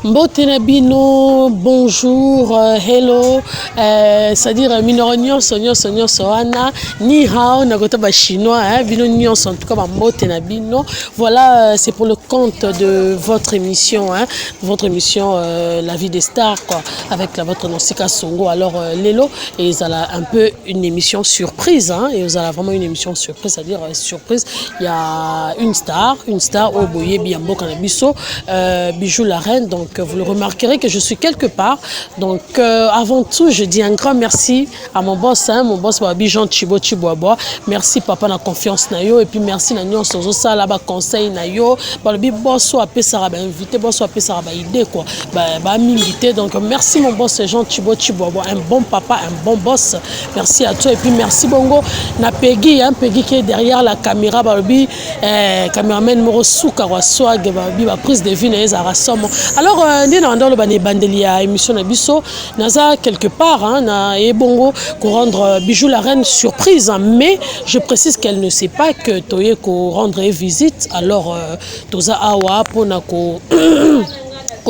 Mbotenabino, bonjour, hello, c'est-à-dire Minoronio, Sonio, Sonio, Soana, Ni Hao, Nagotaba chinois, Bino Nyon, en tout cas, Mbotenabino. Voilà, c'est pour le compte de votre émission, La vie des stars, quoi, avec votre Nosika Songo. Alors, Lelo, et ils ont un peu une émission surprise, et vous avez vraiment une émission surprise, c'est-à-dire surprise. Il y a une star, au Boye Biambo Kanabiso, Bijou la Reine. Donc, vous le remarquerez que je suis quelque part. Donc, avant tout, je dis un grand merci à mon boss, Bijan Chibo Chiboabo. Merci, papa, la confiance nayo. Et puis, merci, Nagnon Sozo Salaba, conseil nayo. Le boss soit Pesaraba invité, boss soit Pesaraba idée, quoi. M'inviter. Donc, merci, mon boss, Jean Chibo Chiboabo. Un bon papa, un bon boss. Merci à toi. Et puis, merci, Bongo. Na Peggy, Peggy qui est derrière la caméra, caméraman Moro Souka, Swag, prise de vue, alors, dans le bandelia émission Nabiso, Naza quelque part, na Ebongo, pour rendre Bijou la Reine surprise, mais je précise qu'elle ne sait pas que Toye ko rendre visite, alors Toza Awa, Ponako.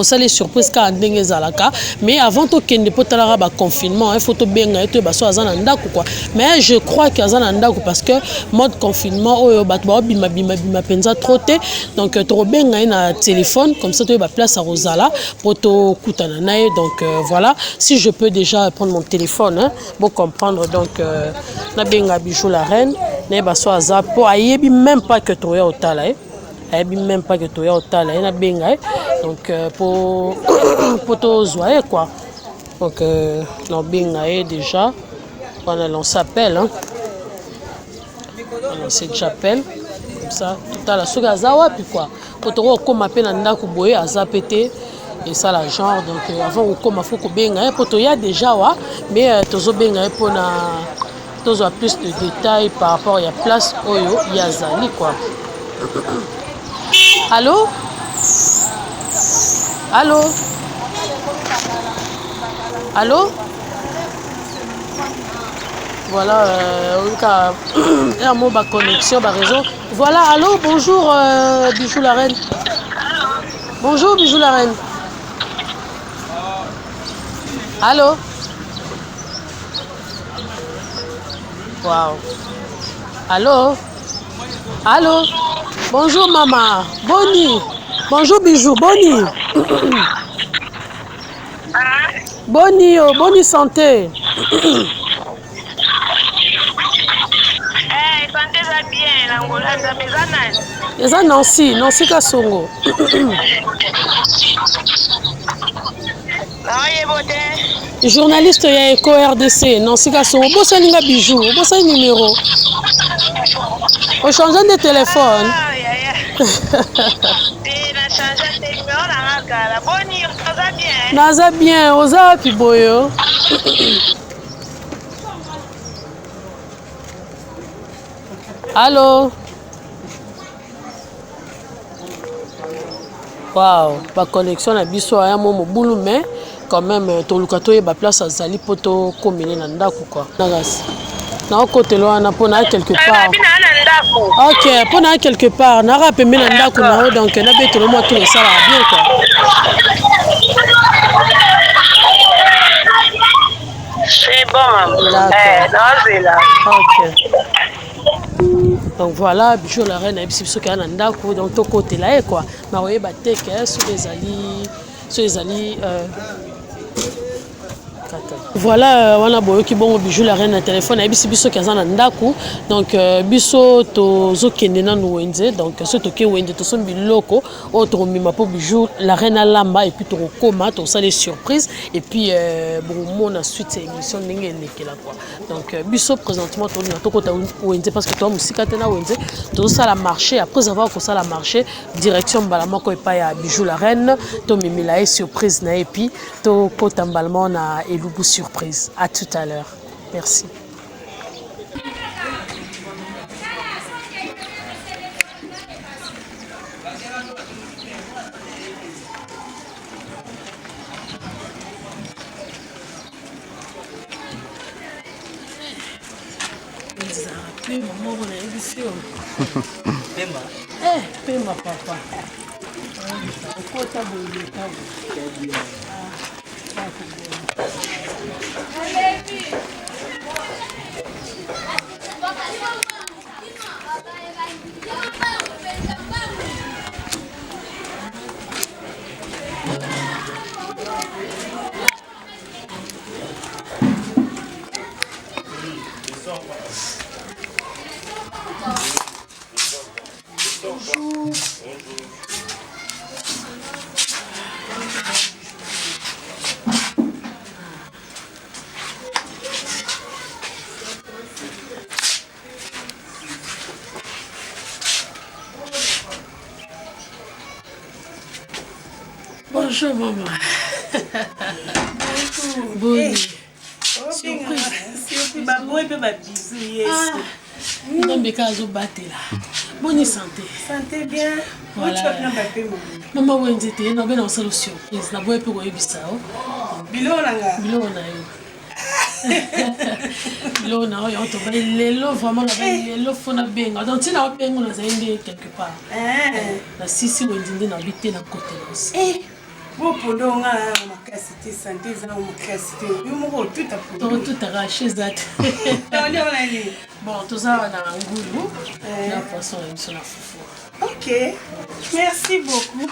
Ça les surprises quand on zalaka mais avant tout qu'il ne peut pas confinement il faut bien être baso azana quoi mais je crois qu'il azana parce que mode confinement oyo batba bima penza troté donc trop bien na téléphone comme ça tu ba place à Rosala pour to kutana nae donc voilà si je peux déjà prendre mon téléphone pour comprendre donc na benga Bijou la Reine na baso azapo ayebi même pas que toi au tala même pas que toi au tala na benga donc pour te zoyer quoi donc non benga déjà on s'appelle on s'est déjà appelle comme ça tout à la soga zawa puis quoi pour te comme appelle nda ku boye azapete et ça la genre donc avant on comme faut ko benga pour to ya déjà wa mais tozo benga pour na tozo plus de détails par rapport à place oyo ya zali quoi. Allô? Allô? Allô? Voilà, un mot de connexion, réseau. Voilà, allô, bonjour Bijou la Reine. Bonjour Bijou la Reine. Allô? Wow. Allô? Allô? Bonjour maman. Boni. Bonjour Bijou, Boni. Boni, oh, Boni santé. Santé va bien, l'Angola, ça me ça Nancy, Nancy Kasongo. Journaliste ya Eco RDC, Nancy Kasongo. Bossa ninga Bijou, bossa numéro. Au changeant de téléphone. Naza bien, oza piboyo. Allô? Wow, la connexion à biso à un moment boulot mais quand même to lukato e ba place azali poto combiner na ndako quoi. Na côté loin na pona quelque part. OK, pona quelque part, na rapé na ndako na donc na beto le moi tout ça va bien quoi. C'est bon. C'est là. OK. Donc voilà, Bijou la Reine, Biso Kana Ndako, donc tout côté là quoi. Mais oui, bateke sur les alliés, voilà, on a beau qui bon Bijou la Reine à téléphone, Biso Kazana Ndako, donc Biso to Zokendena Wenze, donc ce toke Wenze to son biloko, autre mima pour Bijou la Reine à Lamba et puis to Koma, to ça les surprises et puis bon mon ensuite c'est émission n'engé là quoi. Donc Biso présentement to na to kota Wenze parce que toi musika tena Wenze, to ça la marché après avoir que ça la marché direction balama ko pa ya Bijou la Reine, to mimila surprise na et puis to kota balama na Elubu surprise. À tout à l'heure. Merci. Pemba papa. Bonjour maman. Bonne. Bonne santé. Santé bien. Voilà. Maman vous êtes na bena solution. Na boye pe ko yebisa o. Bilonanga. Bilona yo. Bilona yo to lelo vraiment na lelo fona benga. Donc tina benga na zainde quelque part. Na sisi wendinde na bité na côté aussi. Bon pondonga makasité santé za makasité. Yo moko tout à fait. Tout arraché zat. Bon, tout ça on a un goût. La poisson et sur la foufou. OK. Merci beaucoup.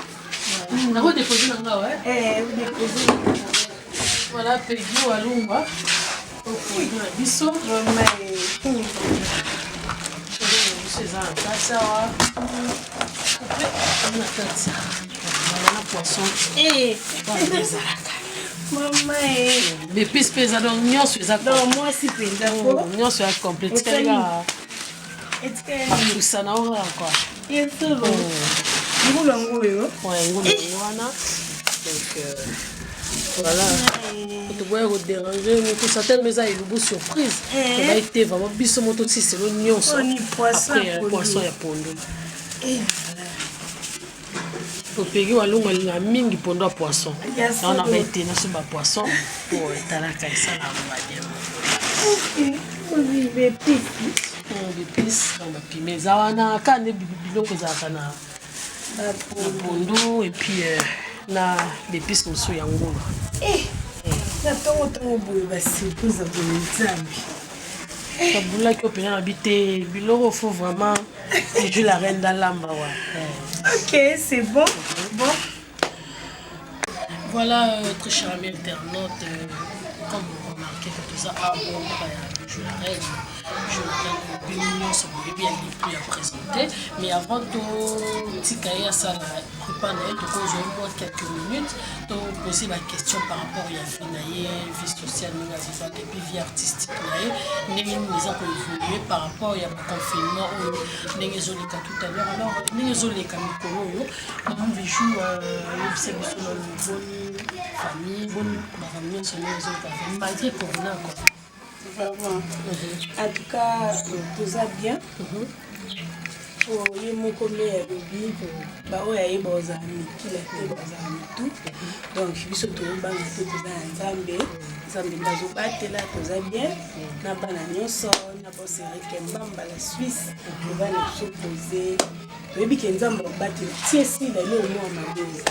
On a redéposé dans là ouais. Vous déposez. Voilà, Peggy ou Alumba. Oui, biso. C'est ça, ça va. On a ça. On a poisson. Maman les pistes pesa donc nyonso eza donc moi si pesa ko nyonso ya complète kanga usana ora quoi yeso lo ngolo ngolo ouais ngolo wana donc voilà tu vois au déranger mais tout ça tellement ça il est beau surprise ça va être vraiment biso moto si c'est le nyonso poisson ya pondo pour payer wa longa linga mingi pondo poisson on a été na suba poisson pour talaka ça la mbanya oui bébé l'épice on a pimé ça wana kande biloko za kana na pondo et puis na l'épice mosu ya ngolo na tongo boye ba surprise za nzambi kabula ki opena habité biloko faut vraiment jouer la reine d'Alamba ouais. OK, c'est bon. Bon. Voilà, très chers amis internautes, comme vous remarquez que tout ça a bon, je la reine, ça me bien plus à présenter. Mais avant tout, petit cahier, ça préparer, donc on va quelques minutes, donc poser ma question par rapport à la vie sociale, et puis vie artistique, nous avons évolué par rapport au confinement, nous avons tout à l'heure. Alors, nous avons les caméras, comment on joue, c'est une bonne famille, bonne famille, c'est une malgré Corona. En tout cas, tout ça bien. Oye moko me ya bebi ba oya ye boza mikila te boza mitu donc biso to banga te toza nzambe nzambe ndazo batela toza bien na bana nyonso na bosse Mbamba la Suisse va nous proposer bebi ke nzambe batela tie si la le mo mabezi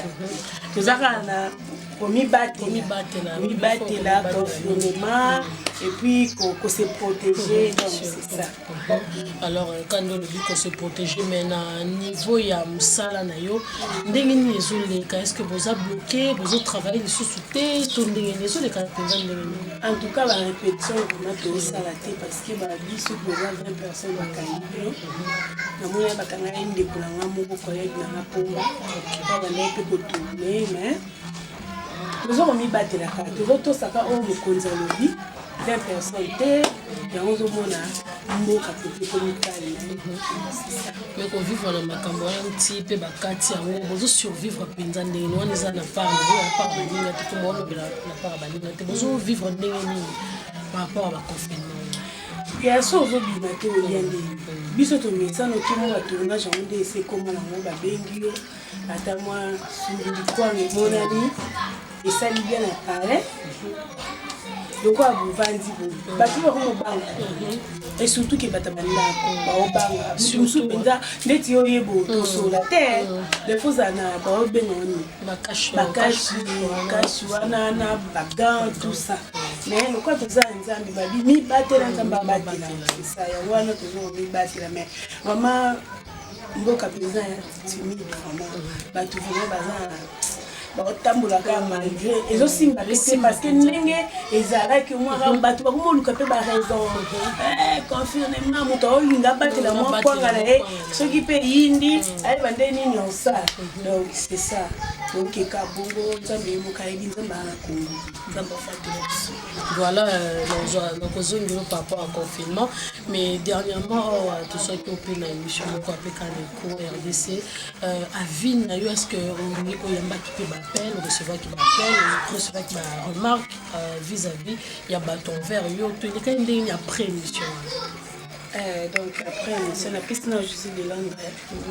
toza kana komi batela confinement et puis qu'on se protéger donc c'est ça. Alors quand on dit qu'on se protéger mais à niveau ya musala na yo ndenge ni ezoleka est-ce que vous a bloqué vous travaillez sous souté tout ndenge ni ezoleka en tout cas la répétition on a tout ça la tête parce que ba biso pour 20 personnes ba kanibino na moya ba kanga inde pour nga moko collègue na pomba ba na pe ko tourner mais nous avons mis battre la carte tout ça ka on mokonza lobi 20 personnes te yango zo mona mboka petit communauté mais qu'on vivre na makambo ya nti pe bakati yango bozo survivre penza ndenge wana za na part baninga te ko mona bila na part baninga te bozo vivre ndenge ni par rapport à la confinement ya so zo bima te oyande biso to mesano kimo ba tournage en de c'est comment na ba bengi yo ata moi sur du quoi mais monani et ça libère la parler le quoi vous vendez vous bâti va comme banque et surtout que bata banda ba obanga surtout benza ndeti yo yebo to so la terre les faux ana ba obengoni bakashi wana na bagan tout ça mais le quoi tout ça nzambe ba mi batela nzamba batela c'est ça ya wana toujours mi batela mais maman mboka pesa timide vraiment ba tout vraiment bazana batambolaka malgré ezosimba pete parce que ndenge ezalaki mwa bato bakomoluka mpe baraison confirmement moto aolinga batela mwa kwanga na ye soki mpe yindi ayeba nde nini osala donc c'est ça donc eka bongo nzambe yemoka yebi nzambe ana kongo nzambe afatela biso voilà nakozongela par rapport à confinement mais dernièrement tosoki ope na émission moko apekana eko RDC avine na yo est ce que olingi oyambaki mpe appel, recevoir qui m'appelle, recevoir qui m'a remarque vis-à-vis, il y a bâton vert, il y a quand même après émission. Donc après l'émission, la piste non, je suis de Londres.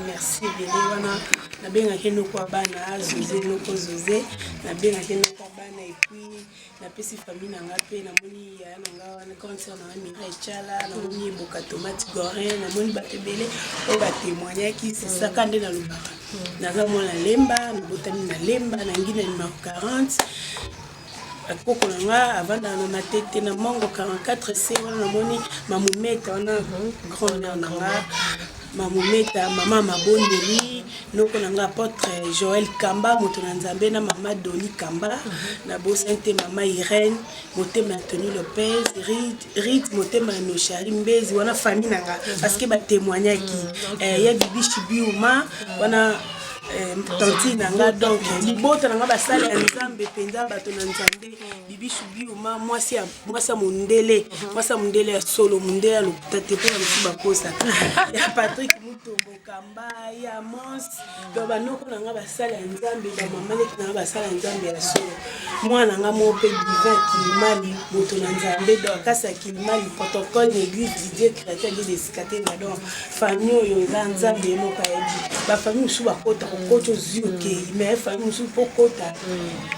Merci Béléwana. Na bien que nous quoi bana, José nous quoi José. Na bien que nous quoi bana et puis na pesi famille na ngape na moni ya na nga concert na Mireille Chala na moni boka tomate gorin na moni batebele o ba témoigner qui c'est ça quand na lubaka. Na za mona lemba, na botami na lemba na ngina numéro 40. Akoko nanga avant na matete na mongo 44C wana na moni mamumeta wana grand nanga mamumeta mama mabondeli noko nanga apôtre Joël Kamba moto na nzambe na mama Doni Kamba na bosente mama Irène motema Anthony Lopez Rit motema no Shari Mbezi wana famille nanga parce que ba témoigner qui ya bibi Chibiuma wana tanti nanga donc libota nanga basala ya nzambe penza bato na nzambe bibi Chibiuma mwasi mundele ya solo mundele ya lokutate pe na msuba kosa ya Patrick Mutombo Kamba ya Mons donc banoko nanga basala ya nzambe ba mama leki nanga basala ya nzambe ya solo mwana nanga mo pe divin Kilimali moto na nzambe donc kasa Kilimali protocole l'église Didier chrétien de desikaté na donc famille yo za nzambe mo ka yebi ba famille msuba kota kocho zioke mais famille msuba pokota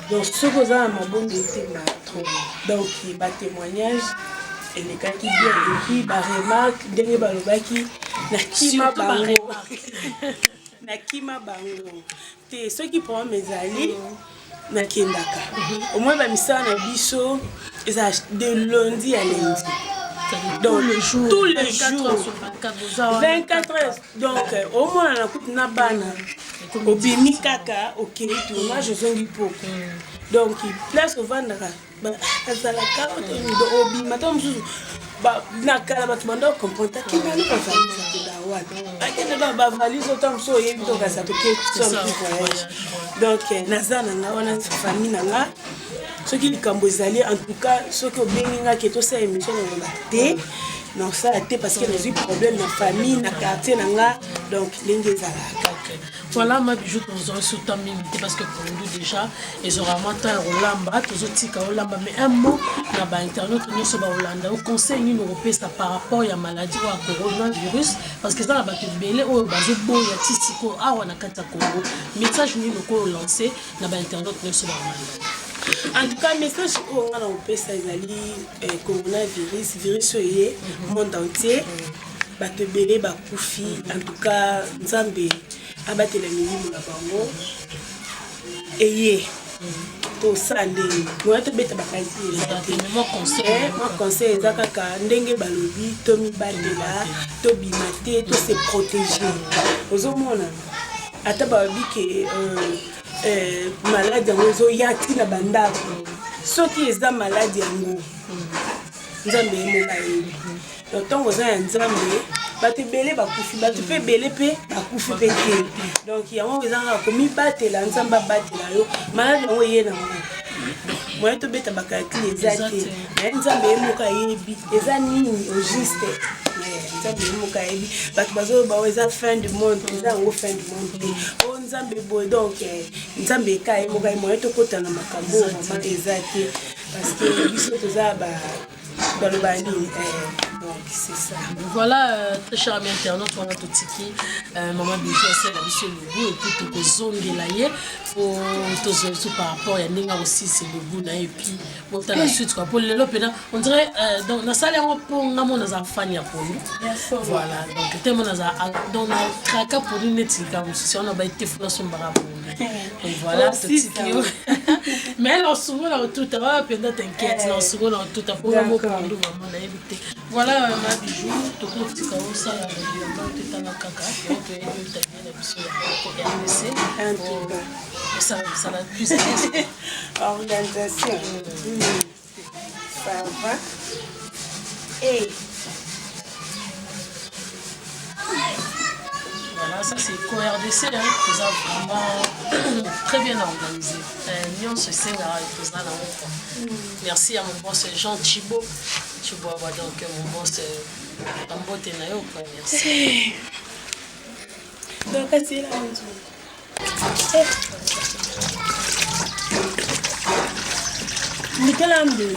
donc ce que ça m'a bon été ma trop donc ba témoignage et les cas qui bien et puis ba remarque dernier balobaki na kima bango te ceux qui prend mes alliés na kendaka au moins ba misana na biso de lundi à lundi donc tous les jours 24 heures donc au moins na coupe na bana obimi kaka ok moi je zongi poko donc place au vandaka ba azalaka to obima to msusu ba nakala bato bando comprendre ki bana ba valise da wana akenda ba valise autant so yebi to kasa to ke so voyage donc nazana na wana famille nanga ce qui likambo ezali en tout cas ce que obenginga ke to sa émission na te non ça a été parce que j'ai eu problème dans la famille dans le quartier donc voilà ma bijou dans sous ta minute parce que pour nous déjà ils auront matin Rolamba tous autres Rolamba mais un mot na ba internet nous sur Rolanda au conseil numéro ça par rapport à maladie ou coronavirus parce que ça la batte belé au bazo bo ya tisiko a wana kata Congo message ni loko lancé na ba internet nous sur Rolanda. En tout cas, message qu'on a en ça les coronavirus, virus est monde entier. Bato belé bakoufi. En tout cas, Nzambe abatté la minimum la bango. Et to sande. Moi te beta bakazi. Mon conseil ezakaka ndenge balobi to mi batela, to bimate, to se protéger. Ozomona ata babi ke malade yango yati na bandako soki eza malade yango nzambe yemoka yebi donc ntango oza ya nzambe bato ebele bakufi bato mpe ebele mpe bakufi mpe te donc yango ezanga komibatela nzambe abatela yo malade yango eye na ngo moye tobeta bakalcule eza te naye nzambe yemoka yebi eza nini au juste nzambe yemoka yebi bato bazoloba eza fin du monde eza yango fin du monde te o nzambe boye donc nzambe eka yemoka ye moye tokota na makambo mama eza te parce que biso toza baloba nini c'est ça. Voilà, très cher ami internaute, on a tout tiki. Maman Bijou, c'est la mission le goût et puis tout le zongue là y est. Pour tout par rapport, il y a aussi c'est le goût là et puis bon t'as la suite quoi. Pour le lopena, on dirait dans la salle on peut on a mon enfant y a pour nous. Voilà, donc tellement dans la traque pour nous net comme si on a pas été fou son barabou. Et voilà, tout tiki. Mais là souvent là tout à peine t'inquiète, là souvent là tout à pour nous maman là éviter. Voilà ma Bijou, tout petit chaos ça là tout à la caca, et on peut éviter la mission en tout cas. Ça va plus organisation. Ça va. Et voilà, ça c'est co-RDC, hein, ça vraiment très bien organisé. Nyon se sait merci à mon boss Jean Thibault. Donc mon boss Tambo Tenayo, merci. Donc c'est là Nickel Ambe.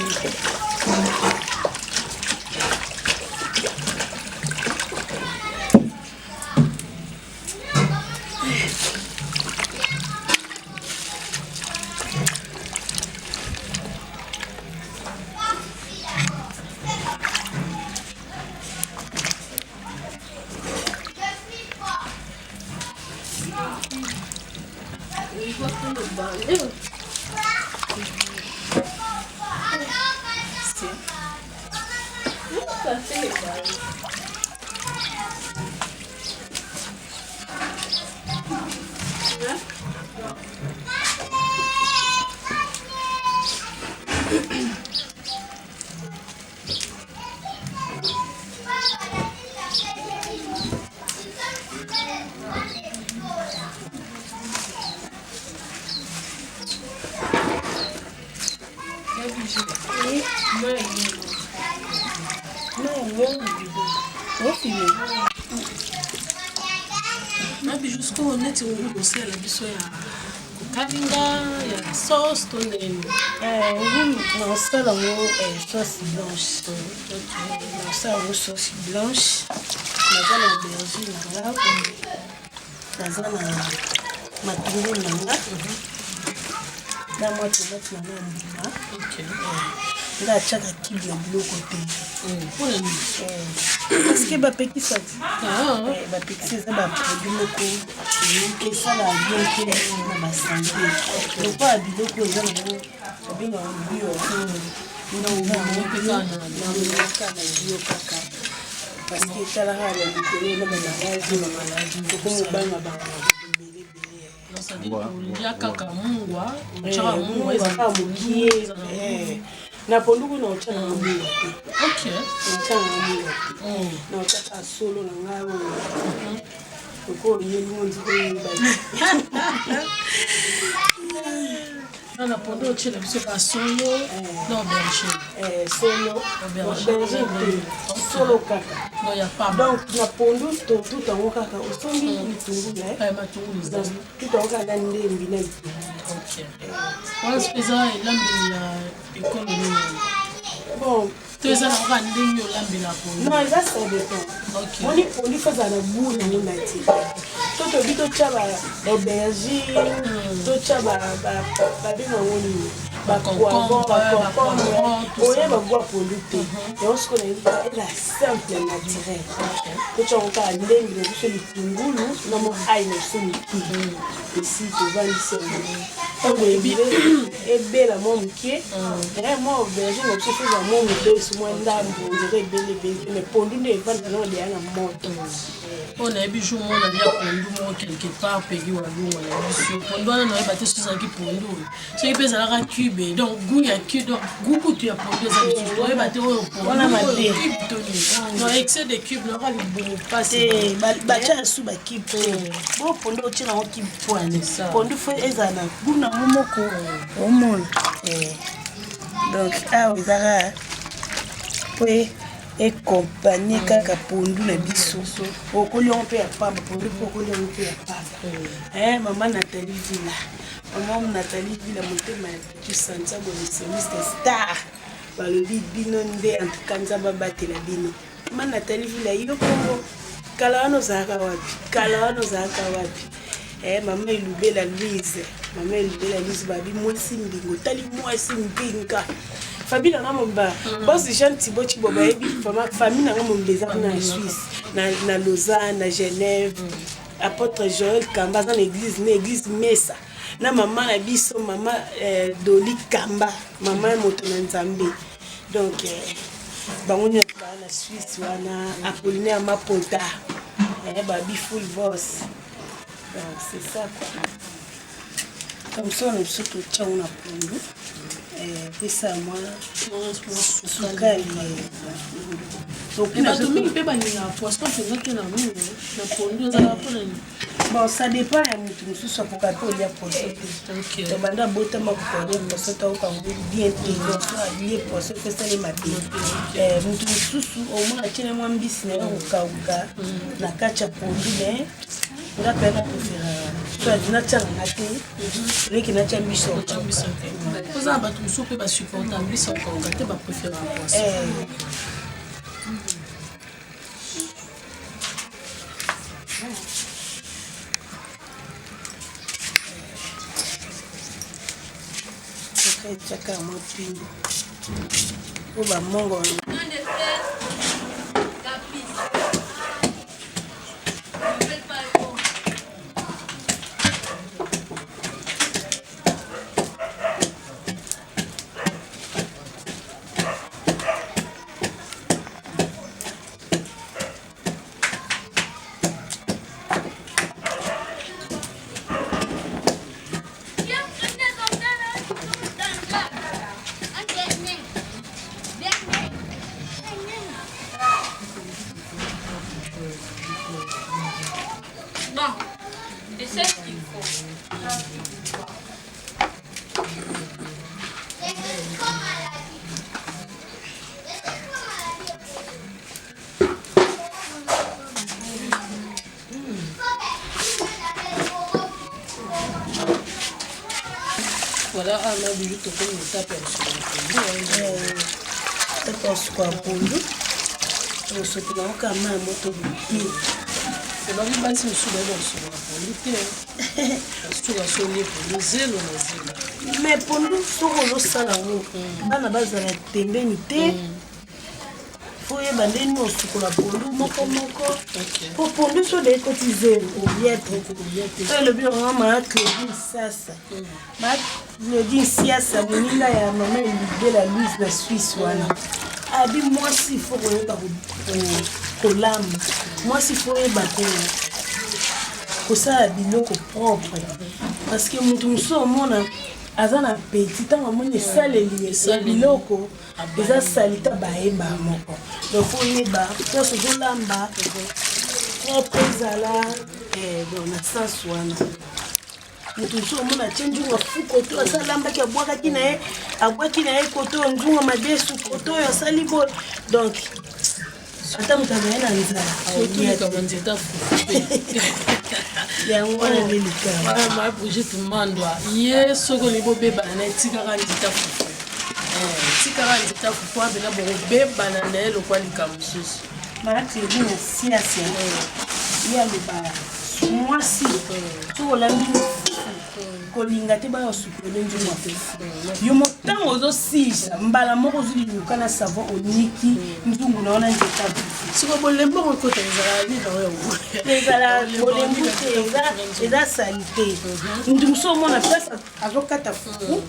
Jusqu'au honnête, on aussi à la biso ya kalinga ya sauce tonne. Non, ça là sauce blanche. Non, ça sauce blanche. Naza na aubergine là. Naza na matungulu nanga. Na moi tomate na mbuma. OK. Nga chaka kibi ya biloko te. Parce que bapeki sati. Bapeki eza baproduit moko esala bien te na basanté. Donc pas biloko eza nango babenga bio. Na bio kaka. Parce que etalaka na likolo na bamaladi okomobanga bango na ponduku na otya na mabula te. OK. Otya na mabula te. Na otya solo na ngai oyo. Oko yeli nziko yeba. Na pondo otya na biso ka solo na aubergine. Solo aubergine solo kaka. Non ya pas. Donc na pondu tout en kaka osombi litungulu matungulu za tout en kaka ndembi na litungulu. OK. Wala spesa elambi ya économie. Bon, tu es allé en ligne la non, ça dépend. OK. On dit que ça a goût dans mon métier. Tout le bito chaba aubergine, tout chaba babino woni ba concombre, oye ba bois pour lutter. Et on se connaît la simple naturelle. Tout on ka ndenge de ce litungulu, na mo aïe na so litungulu. Ici tu vas ici. Et belle mon qui vraiment aubergine on se fait mon deux sur moi ndambo on dirait belle mais pondu ne pas dans les ana moto. On a bijou mon na dia pondu mo quelque part pegi wa lunga la monsieur pondu na na ba te so za ki pondu so il pesa la cube donc goût ya cube donc goût tu as pondu ça tu dois ba te o on a maté non excès de cube na li bon passer ba cha su ba cube bon pondu o tira o cube poane ça pondu faut ezana goût na momoko o mon donc ah ezara puis et compagnie kaka pondu na biso okolion pe ya pamba pondu okolion pe ya pamba maman Nathalie Villa maman Nathalie Villa motema tu santa bonne soliste star balobi bino nde en tout cas nzamba batela bino Ma Nathalie vila yo Congo. Kala wana ozalaka wapi? Maman Elubela Louise. Babi mwasi mbingo. Tali mwasi mbinga. Famille na ngomba. Boss Jean Thibaut Chiboba ebi famille na ngomba mbeza na Suisse, na Lausanne, na Genève. Apôtre Joël Kamba dans l'église Mesa. Na maman na biso maman Doli Kamba, maman moto na Nzambe. Donc bango na Suisse wana Apollinaire Mapota. Babi full boss. Donc c'est ça quoi. Comme ça on est surtout tchao na Pondu. C'est ça moi sukali. Donc bon, ça dépend de tout ça pour qu'il y ait poisson. Donc banda bota ma pour poisson ta ko bien bien poisson que ça les matin. Mutu susu au moins tena moi mbisi na ko na kacha pondu mais on a pena préférer soit dina tchanga ngate le qui na chambiso vous avez tout soupe ba supporter mbisi ko ngate ba préférer poisson. Chaka mapingo oba mongo voilà, on a vu tout comme ça kwa pondu osoki na okama moto buti ebabi basi mosusu bayi bakosola na pondu te soki basoli pondu zelo na zelo mais pondu soki ozosala yango bana bazala tembeni te fo yeba ndeni osukola pondu moko po pondu so de ekoti zelo obiate elobi yango maa Claudine Sasa Claudine Siasa moninga ya mama Elubela Louise na Suisse wana abi mwasi fo koyeba kolamba mwasi fo yeba kosala biloko propre parce que mutu mosusu omona aza na peti ntango amoni esaleli ya biloko eza salita bayeba moko donc fo yeba nyonso ozolamba propre ezala na sens wana mutu mosusu omona atie njunga fu koto asalambaki abwaki na ye koto njunga madesu koto oyo asali boye donc ata moto azaye na nzala yango wana nde likama Brigitte Mandwa ye soki olingi bobebana na etikaka nzita fufu etikaka nzita fufu abena bokobebana na ye lokwa likambo mosusu maaklebi na siasi ye aloba mwasi soki olambi kolinga te baya osukole njunga fufu yo motango ozosisa mbala moko ozwi liluka na savon oniki nzungu na wana nzeta fufu siko bolembo okota ezala nini yango ezala bolembo te eza sali te ndu mosu omona place azokata fufu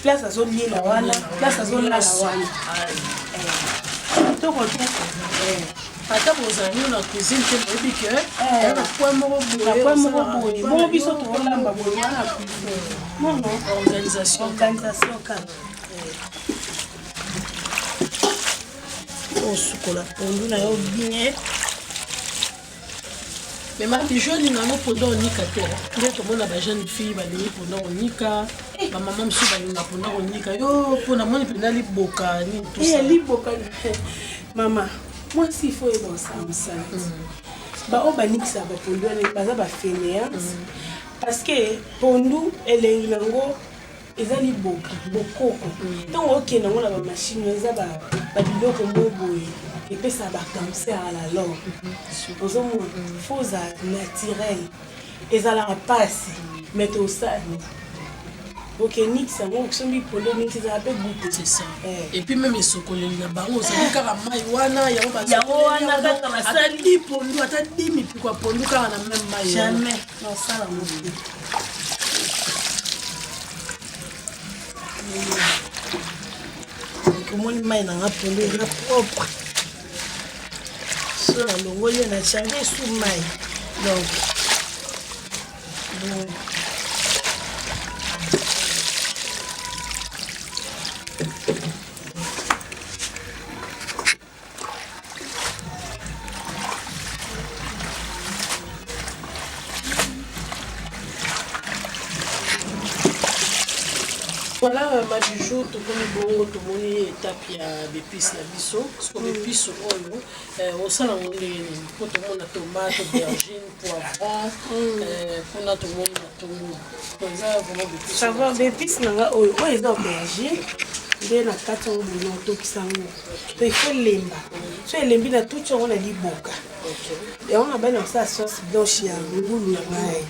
place azoliela wana place azolala wana toko te ata bozala nio na cuisine te boyebi ke na point moko boye bongo biso tokolamba boye wana nono organisation kaka osukola pondu na yo bien mais mabijo alinganga mponda onika te nde tomona bajeune fille balingi mponda konika bamama mosusu balinga mponda konika yo mpona moni mpena liboka liboka mama mwasi ifo yeba osala mosala baoyo banikisa bapondu wana baza bafainéance parce que pondu elengi nango eza liboka bokoko ntango okende yango na bamashine eza babiloko mo boye et puis ça va cancer à la langue. Ozomona faux naturel ezalaka pasi mais tosali ok nix yango okisombi polo nix ezala mpe goûte. C'est ça. Et puis même esokoleli na bango ozali kaka mai wana yango wana kaka basali di pondu ata 10 mipiko ya pondu kaka na même mai jamais nasala mote komoni mai nanga pondu eza propre so nalongoli na change sous mai donc bon. Voilà ma bijou tout le monde étape ya bépice na biso parce que bépice oyo au sala ngoli pour tout le monde tomate aubergine poivron pour tout le monde tongo donc ça vraiment bépice ça va bépice nanga oyo eza aubergine nde na kati yango bono otokisa yango to ifo lemba so elembi na tuti yango na liboka yango na bana kosala sauce blanche ya ngulu na ngai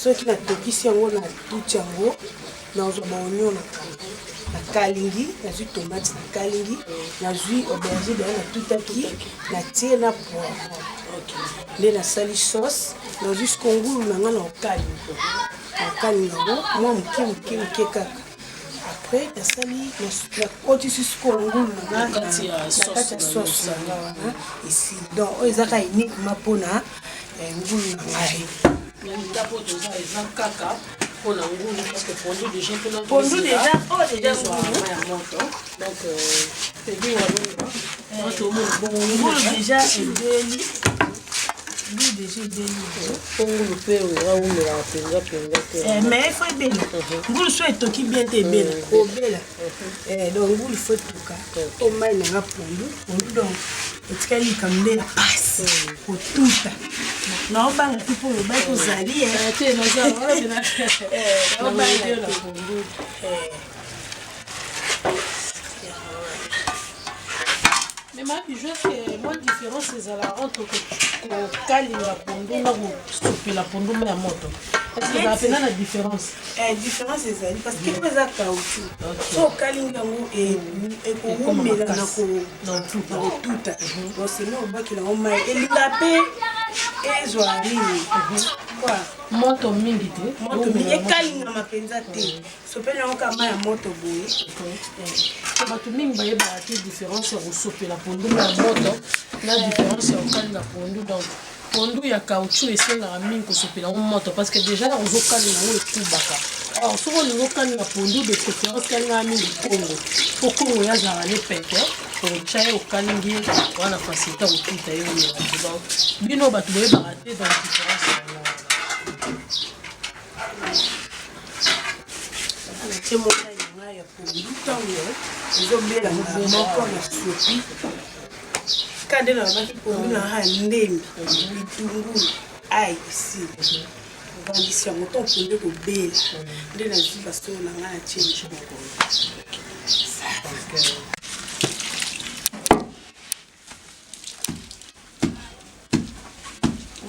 soki natokisi yango na tuti yango nazwa baonio na kalingi nazwi tomate na kalingi nazwi aubergine baya natutaki natie na poivron nde nasali sauce nazwi skongulu na nga na okalingi yango mwa moke kaka après nasali nakotisi skongulu na nga na kati ya sauce nanga wana esi donc oyo ezaka uniquement mpona ngulu na ngai pour la ngulu parce que pondu déjà donc c'est bien ngulu déjà edeli lui déjà edeli ngulu pe oula penza te mais faut ebela ngulu so etoki bien te ebela obela donc ngulu faut tuka o mai nanga pondu donc etikali kambe na pasi kotuta na obanga ti po loba kozali te naobanga na pondu mais ma bijou que moi différence c'est la entre kokalinga pondu na kosopela pondu ya moto est-ce que zapena na différence différence ezali parce que eza caoutchouc so okalinga yango ekowumela na kotuta osemi obakela yango mai elinga mpe ezwa nini moto mingi te ekalingama mpenza te sopeli yango kama ya moto boye bato mingi bayebaka te différence ya kosopela pondu ya moto na différence ya kokalinga pondu donc pondu ya caoutchouc esengaka mingi kosopela yango moto parce que déjà ozokalinga yango ekubaka alors soki olingi okalinga pondu de préférence kalingaka mingi kongo po kongo yazala ne pete otya ye okalingi wana facilité kotuta ye oyela donc bino bato boyebaka te donc différence yango te mona yanga ya pondu ntango ezobelanga moko na sopi kande na babaki pondu na ha ndembi bitungulu ai esili ovandisi yango to pondu ekobela nde nazwi basongo na ngai na tieli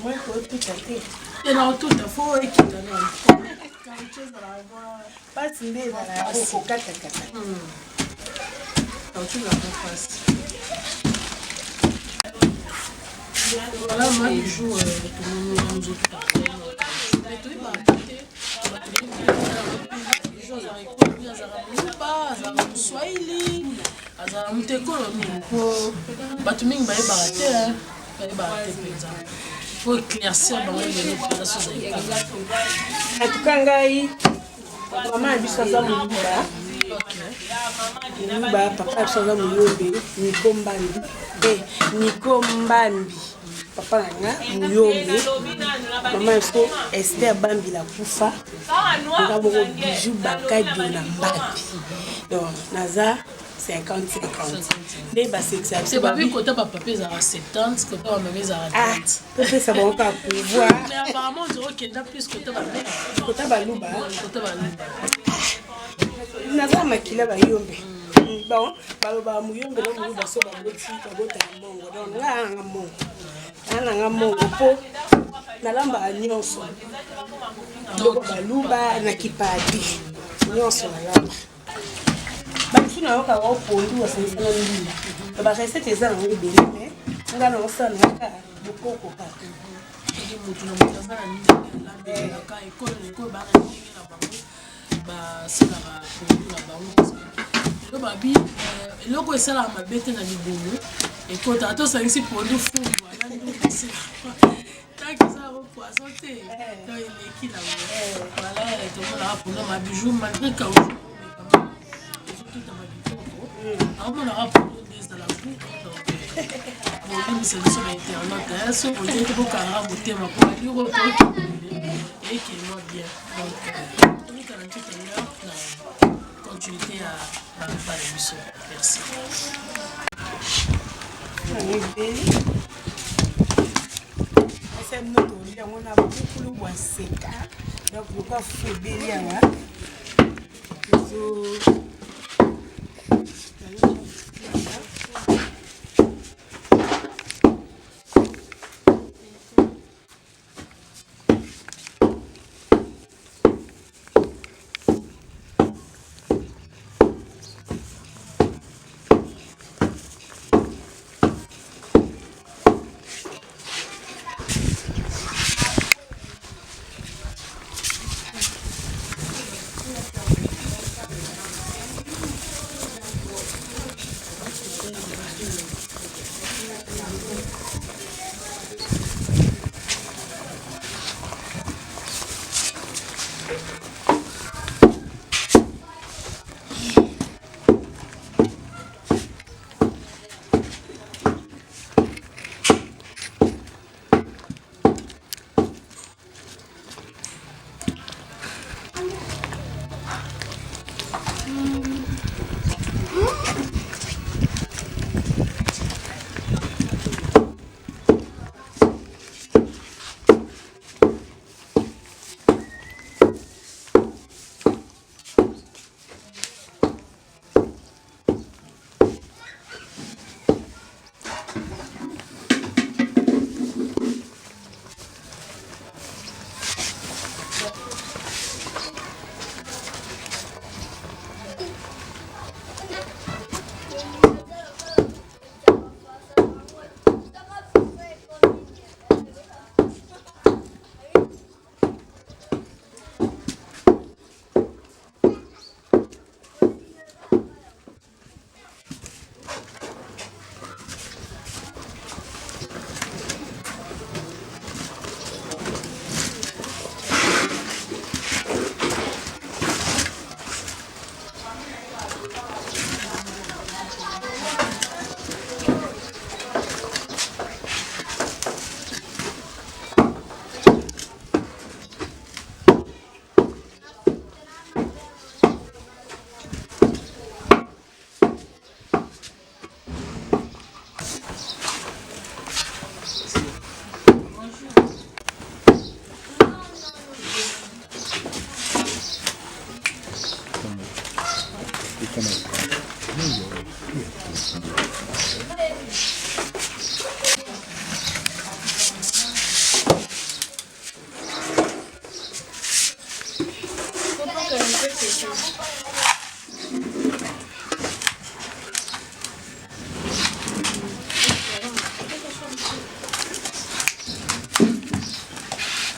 moi kotuta te na otuta fo ekita na pasi nde ezala ya kokatakata voilà ma bijou tout Swahili azala mutekolo mingi po bato mingi bayebaka te mpenza po éclaircir bango lelo mpenza sozalika atuka ngai mama na biso aza moluba moluba papa na biso aza moyombe niko mbambi papa na nga moyombe mama na biso Esther Bambi la kufa nga moko bijou bakadio na mbabi donc naza 50-50 nde basexa c'est pas vu côté papa ezala 70 côté mama ezala 30 popesa bango kaka pouvoir mais apparemment on dirait qu'il y a plus côté baluba côté baluba naza makila bayombe bon baloba muyombe na muyu baso baboti babota ya mongo donc nga mongo po nalamba nyonso donc baluba na kipadi nyonso nalamba bamusu na yoka wa pondu wasanisana ndila ba recette eza nango ebele mais nga na osala naka bokoko kaka mutu na mutu aza na ndenge alambelaka ekolo na ekolo bana ndenge na bango basalaka pondu na bango elo babi eloko esalaka mabe te na libulu ekota ata osangisi pondu fubu alandukisi tanke ezalaka poisson te to eleki nango wala tomonaka pondu mabiju malgré kauju ezotuta babikoko aomonaka pondu nde ezala buku c'est le sur internet, sur le dit que Kara motema pour aller au retour et qui est mort bien. Donc, tout le temps tout à l'heure, continuité à faire l'émission. Merci. C'est notre lien, on a beaucoup de waseka. Donc, pourquoi faut bien là?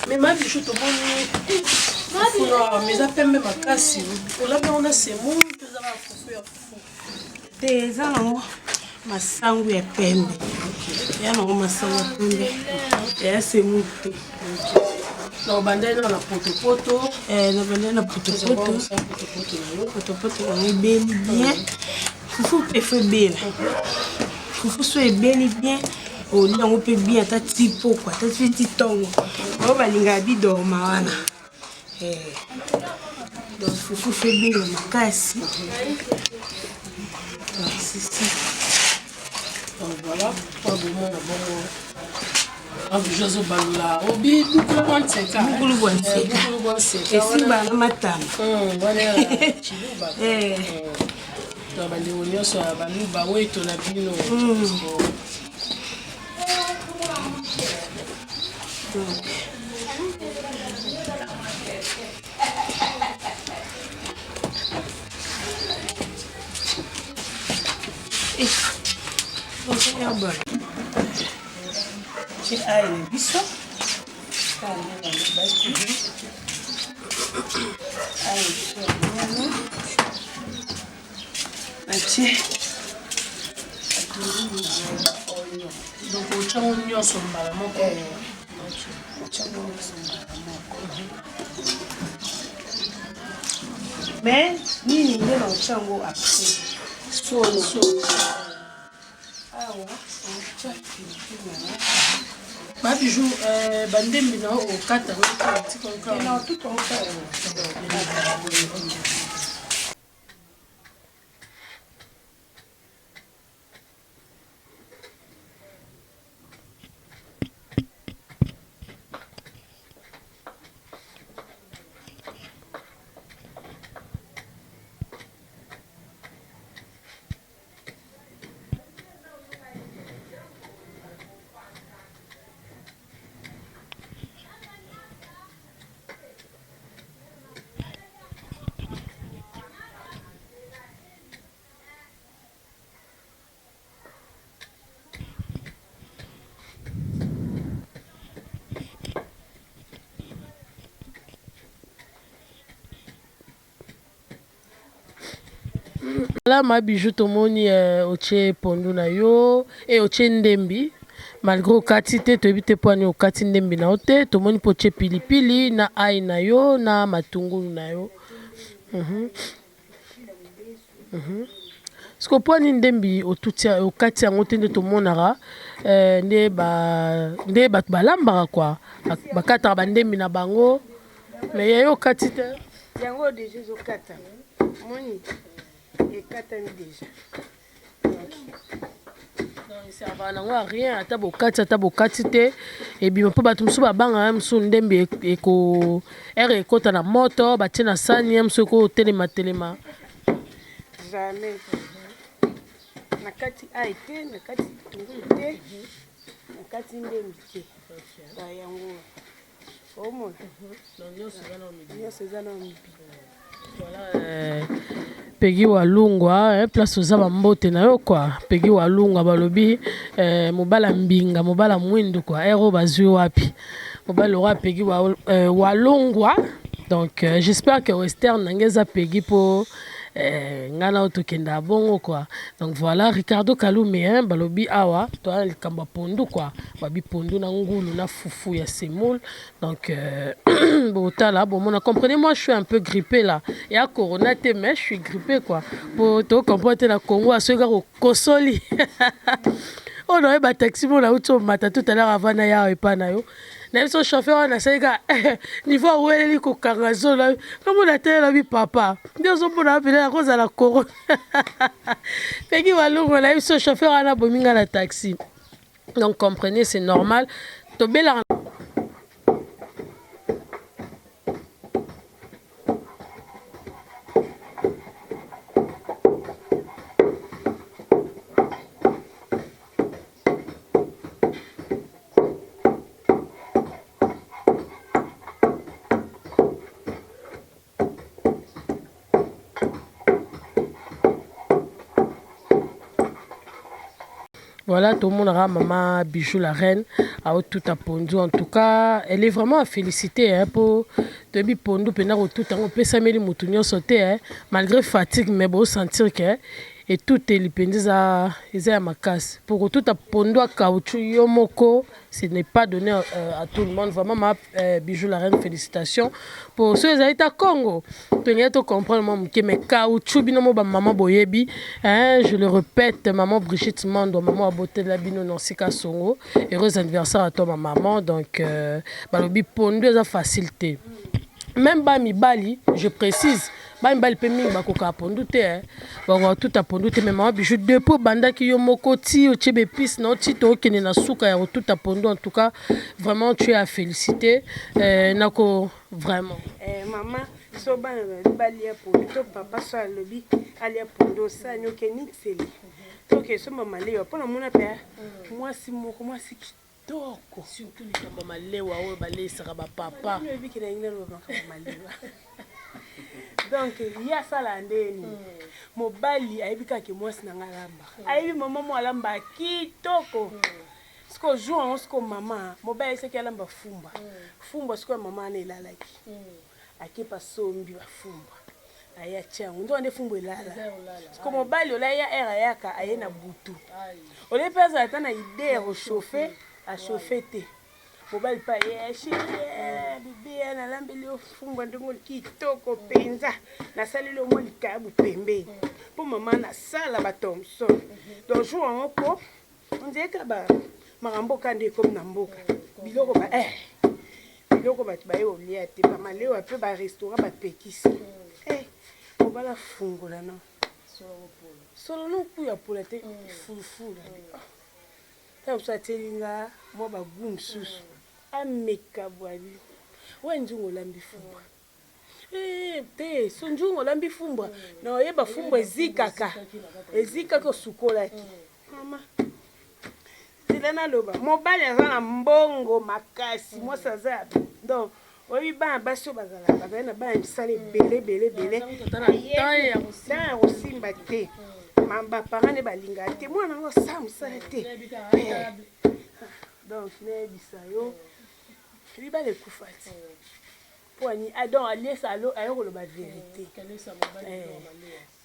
Mais ma bichou, tout le monde, mais après même à casser, pour la on a ces mots, tu as des ans, ma sangue est pembe. Il y a un masango ya pembe. Et c'est mouté. Donc, bandé dans la poto-poto. Na bandé na poto-poto. Poto-poto, on est bien. Foufou fait bien. Foufou soit bien. Oh, là, on peut bien, t'as tipo quoi, t'as petit tongo. On va l'ingabi dormana. Donc, foufou fait bien, on casse. C'est ça. Donc, voilà, pas de moi, Jozo Balula, Obi, beaucoup de monde c'est ça. Beaucoup de monde c'est ça. Et si bah, matama. Donc bandeko nyonso ya baluba weto na bino. Donc au chango nyonso mbala moko. Mais nini nde na chango après. So. Ba bijou bandembi na o kata Non, tout en fait. Là ma bijou tomoni oche pondu na yo et oche ndembi malgré okati te toyebi te poani okati ndembi na yo te tomoni po oche pilipili na ai na yo na matungulu na yo. Siko poani ndembi okati yango te nde tomonaka nde bato balambaka kwa bakataka bandembi na bango mais yayo okati te yango déjà ezokata moni ekatami déjà servaka nango ya rien ata bokati te ebima mpo bato mosusu babanga mosusu ndembe ere ekota na moto batie na sani ya mosusu ekotelema jamais nakati ai te nakati tungulu te nakati ndembi te yango omona nyonso eza na mibi. Pegi Walungwa place oza bambote na yo kwa Pegi Walungwa balobi mobala mbinga mobala mwindu kwa ero bazwi wapi mobala roi Pegi Walungwa. Donc j'espère que Western nangeza Pegi po ngana otokenda bongo quoi. Donc voilà Ricardo Kalume balobi awa to likamba pondu quoi babi pondu na ngulu na fufu ya semoule. Donc botala bon mon comprenez moi je suis un peu grippé là et à corona te mais je suis grippé quoi pour to comprendre la Congo à ce gars au kosoli. On aurait ba taxi mon la auto mata tout à l'heure avant na ya epa na yo. Na so chauffeur na sega niveau où elle ko kangazo là comme on a télé bi papa ndio so pour appeler à cause de la corona. Pegi Walungu là so chauffeur na bominga la taxi. Donc comprenez c'est normal to bela. Voilà, tout le monde a maman Bijou la reine, a tout à pondu. En tout cas, elle est vraiment à féliciter pour Debi pondu pena tout en peut s'améliorer moutonio sauter malgré fatigue mais bon sentir que et tout est lipendiza à ma casse pour tout à pondu à caoutchouc yomoko ce n'est pas donné à tout le monde vraiment ma Bijou la reine félicitations pour ceux qui à Congo tenir à comprendre que mais caoutchouc binomo ba maman boyebi je le répète maman Brigitte Mando maman aboté de la bino non sika songo heureux anniversaire à toi ma maman donc balobi pondu à facilité. Même Bami Bali, je précise, Bami Bali peut même bakoka pondu te, bon tout à pondu te mais moi je depuis banda qui yo mokoti o chebe pis non tito qui na suka ya tout à pondu en tout cas vraiment tu es à féliciter nako vraiment. Maman so bana balia pondu to papa so alobi alia pondu osani okenixeli toke so mama lewa mpona mona mpe mwasi moko mwasi kitoko surtout likambo malewa oyo balesaka bapapa oyebiki na ingina lobaka malewa donc ye asala ndeni mobali ayebi kaka mwasi na nga alamba ayebi mama mo alamba kitoko siko jour yango siko mama mobali ayesaki alamba fumba fumba siko ya mama ana elalaki akepa sombi bafumba aye atia yango nde wana efumba elala siko mobali olai ya ere ayaka aye na butu olai mpe azala ata na ide ya kochauffe achauffe te mobali mpe aye bebe nalambeli ofumba ndenge kitoko mpenza nasaleli omwa likayabu pembeni mpo mama nasala bathomson donc jour yango mpo ondieka makambo kande ekomi na mboka biloko biloko bato baye kolia te bamalewa mpe barestaurant bapekisi mobali afungola no solo no kuya pola te fulufula ta mosu atielinga mwa bagu mosusu ameka bwali we nzungu olambi fumbwa te so nzungu olambi fumbwa na oyeba fumbwa ezikaka osukolaki mama zela naloba mobali aza na mbongo makasi mwasi aza donc oyebi bana basi oyo bazali na bana misala ebele ya kosimba te baparent ne balingaka te mwana yango asala mosala te donc nayebisa yo libala ekufa te poani donc aliesa aye koloba vérité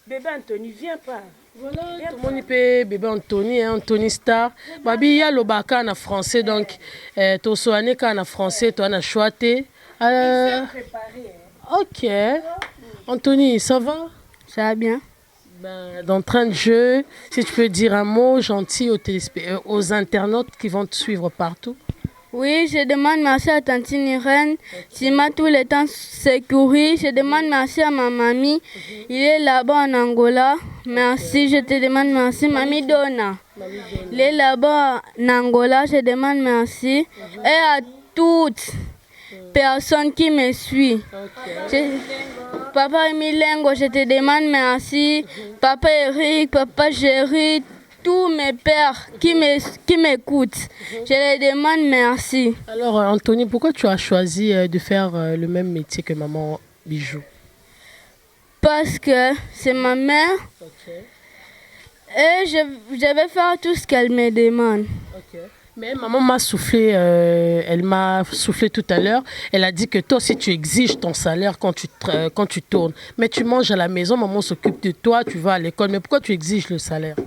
bébé Anthony viens pas voilà tout le monde peut bébé Anthony Star babi ya lobaka na français donc to soane ka na français to na choité OK Anthony ça va bien dans train de jeu si tu peux dire un mot gentil aux internautes qui vont te suivre partout. Oui, je demande merci à Tantine Irène qui m'a tout le temps secouru. Je demande merci à ma mamie. Il est là-bas en Angola. Merci, je te demande merci. Mamie Donna. Il est là-bas en Angola. Je demande merci. Et à toutes personnes qui me suivent. Papa Emilengo, je te demande merci. Papa Eric, Papa Géry, tous mes pères qui m'écoutent, je les demande merci. Alors Anthony, pourquoi tu as choisi de faire le même métier que maman Bijou? Parce que c'est ma mère. Okay. Et je vais faire tout ce qu'elle me demande. Okay. Mais maman m'a soufflé, elle m'a soufflé tout à l'heure. Elle a dit que toi aussi tu exiges ton salaire quand tu tournes. Mais tu manges à la maison, maman s'occupe de toi, tu vas à l'école. Mais pourquoi tu exiges le salaire?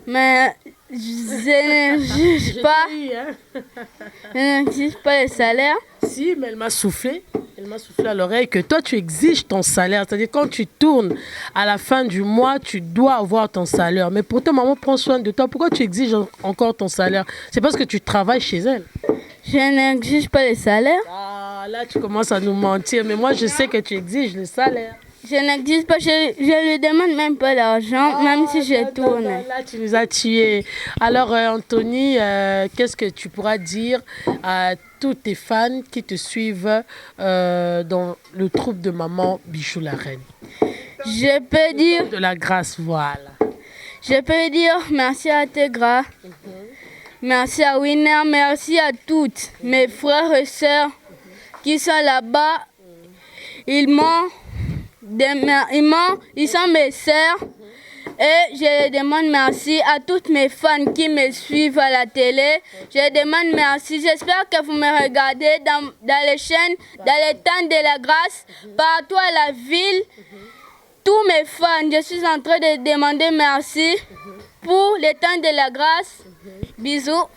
Mais je n'exige pas. Je n'exige pas le salaire. Si, mais elle m'a soufflé à l'oreille que toi tu exiges ton salaire. C'est-à-dire quand tu tournes à la fin du mois, tu dois avoir ton salaire. Mais pourtant maman prend soin de toi. Pourquoi tu exiges encore ton salaire? C'est parce que tu travailles chez elle. Je n'exige pas le salaire. Ah, là tu commences à nous mentir. Mais moi je sais que tu exiges le salaire. Je n'existe pas, je lui demande même pas l'argent, même si je tourne. Là, tu nous as tués. Alors, Anthony, qu'est-ce que tu pourras dire à tous tes fans qui te suivent dans le troupe de maman Bijou la Reine? Je peux dire... De la grâce, voilà. Je peux dire merci à Tegra, merci à Winner, merci à toutes mes frères et sœurs qui sont là-bas. Ils sont mes sœurs et je demande merci à toutes mes fans qui me suivent à la télé. Je demande merci. J'espère que vous me regardez dans les chaînes, dans les temps de la grâce, partout à la ville. Tous mes fans, je suis en train de demander merci pour les temps de la grâce. Bisous.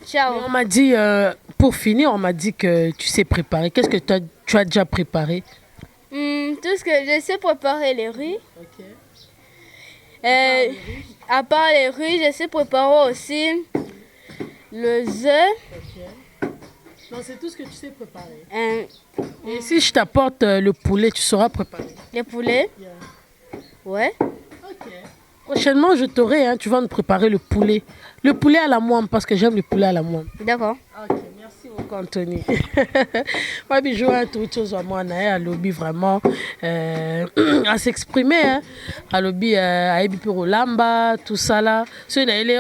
Ciao. Mais on m'a dit, pour finir, on m'a dit que tu sais préparer. Qu'est-ce que tu as déjà préparé? Tout ce que je sais préparer les riz. Ok. À part les riz, je sais préparer aussi le œuf. Ok. Non, c'est tout ce que tu sais préparer. Et si je t'apporte le poulet, tu sauras préparer? Le poulet? Yeah. Ouais. Ok. Prochainement, je t'aurai, tu vas nous préparer le poulet. Le poulet à la moine, parce que j'aime le poulet à la moine. D'accord. Ok, merci. Merci beaucoup, Anthony. Moi, je joue un tout chose à moi, à lobby vraiment à s'exprimer. À lobby, à Ebipiro Lamba, tout ça là.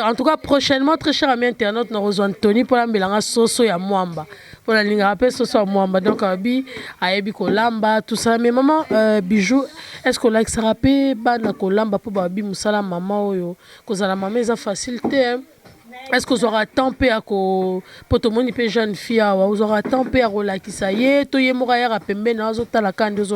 En tout cas, prochainement, très cher ami internaute, nous rejoint Anthony pour la mélanger Soso et Mwamba. Pour la ligne rappel, Soso et Mwamba. Donc, à Ebipiro Lamba, tout ça. Mais maman, bijou, est-ce qu'on like ça rappelle? Bana Kolamba pour Babi Moussala, maman, cause la maman, c'est facilité. Est-ce que vous aurez temps pour tout le monde peut jeune fille vous aurez temps pour la qui ça y est tout y mouraya rapembe na zota la kan deux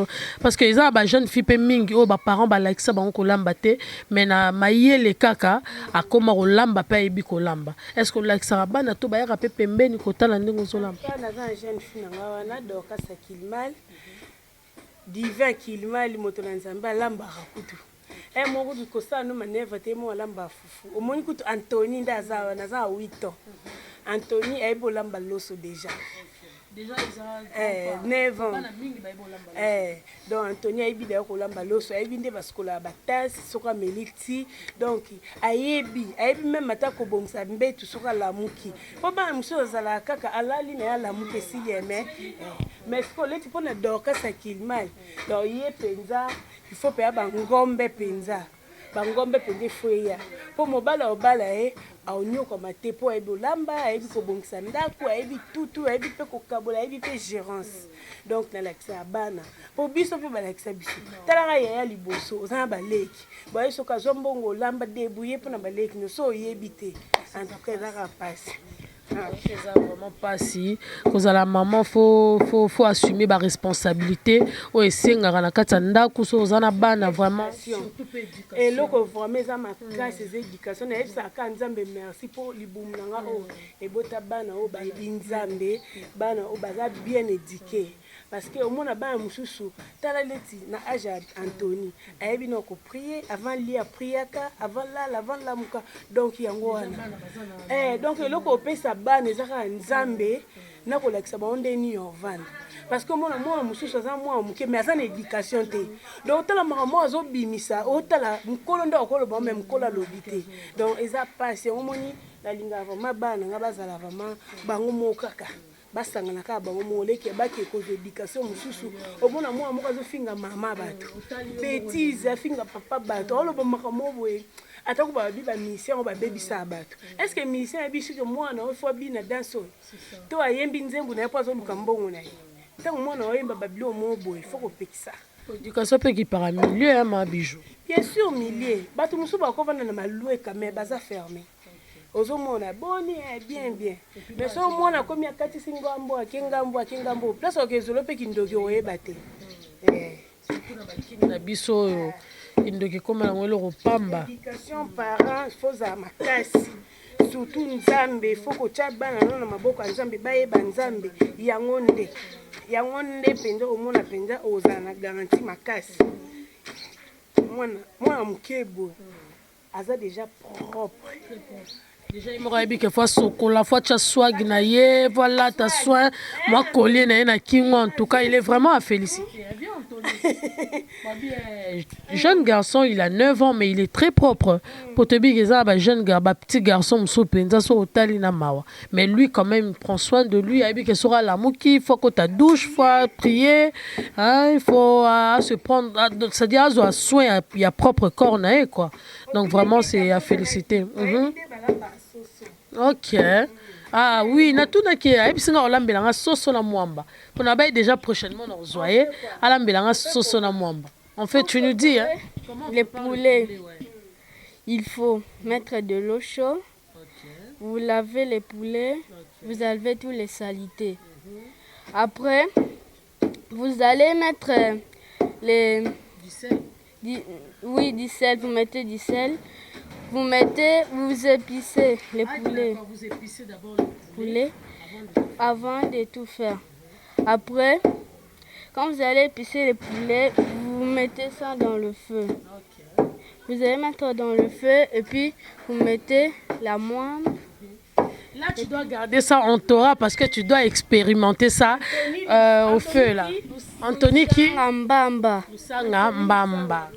parce que ils ont ba jeune fille pe mingi oh ba parents ba like ça ba ko lamba te mais na maye le kaka a koma ko lamba pa ebi ko lamba est-ce que like ça ba na to ba ya pe pembe ni ko tala ndingo zo lamba na jeune fille na wana doka sa kilmal divin kilmal moto na nzamba lamba rakutu mon du kosa no maneva te mo lamba fufu omoni kutu Anthony ndaza na za 8 ans Anthony ay bolamba loso déjà ils ont 9 ans donc Anthony ay bi da ko lamba loso ay bi nde baskola batasi soka meliti donc ayebi même mata ko bongsa mbetu soka lamuki po ba mso zala kaka alali na lamuki si yeme mais ko leti pona doka sa kilmal donc ye penza il faut payer bangombe penza bangombe pende foya po mobala obala aonyo ko mate po ebi olamba ebi ko bongisa ndako ebi tutu ebi pe ko kabola ebi pe gérance donc na lakisa bana po biso pe balakisa biso talaka ya liboso ozana baleki ba yeso ka zombongo olamba debouye po na baleki no so yebite en tout cas ça passe. C'est vraiment pas si cause la maman faut assumer ba responsabilité o esenga na kata ndako so zana bana vraiment et loko vraiment ça ma classe des éducation et ça ka nzambe merci pour libumu nanga o e bota bana o ba nzambe bana o baza bien éduqué parce que au mona bana mususu tala leti na âge Anthony ayebi no ko prier avant lia priaka avant la muka donc yango wana donc loko pesa bana ezaka nzambe na ko lakisa ba onde ni ovanda parce que mona mususu za moi muke mais ça na éducation te donc tala mama zo bimisa o tala mukolo ndo okolo ba même mukolo lobité donc eza passe omoni la linga vraiment bana nga bazala vraiment bango mokaka basangana ka bango moleki baki ko éducation mususu omona moi moko zo finga mama bato bêtise finga papa bato oloba makamo boye atako ba bi ba mission ba bebisa bato est-ce que mission biso que moi na fois bi na danso to ayembi nzembu na yapo zo lukambongo na ye tant moi na oyemba babilo mo boye faut ko pekisa éducation pe qui para milieu ma bijou bien sûr milieu bato mususu ba ko vanda na maloué quand même baza fermé ozomona boni bien mais so mona komi akati singambo akengambo place okezolo pe kindoki oyeba te surtout na bakini na biso indoki koma na ngolo kopamba éducation parents faut za makasi surtout nzambe faut ko tcha bana na maboko nzambe bayeba nzambe yango nde penda omona penda ozana garantie makasi mwana mukebo aza déjà propre. Déjà, il m'aurait dit que fois la fois tu as swag naie, voilà ta soin, moi collier na kingo en tout cas, il est vraiment à féliciter. Jeune garçon, il a 9 ans mais il est très propre. Pour te dire que jeune garçon, petit garçon mais lui quand même il prend soin de lui, il que sera la mouki, il faut que ta douche, il faut prier, hein, il faut se prendre c'est-à-dire à soin il y a propre corps naie quoi. Donc vraiment c'est à féliciter. Ok. Ah oui, na tout na ki ayibisinga olambelanga soso na mwamba. On a déjà prochainement nous rejoindre alambelanga soso na mwamba. En fait, tu nous dis hein, les poulets. Il faut mettre de l'eau chaude. Vous lavez les poulets, vous enlevez toutes les saletés. Après, vous allez mettre les du sel. Oui, du sel, vous mettez du sel. Vous épicez les poulets. Vous épicez d'abord les poulets avant de tout faire. Après, quand vous allez épicer les poulets, vous mettez ça dans le feu. Okay. Vous allez mettre dans le feu et puis vous mettez la moine. Là, tu dois garder ça en Torah parce que tu dois expérimenter ça au feu là. Anthony qui Mbamba. Musanga Mbamba.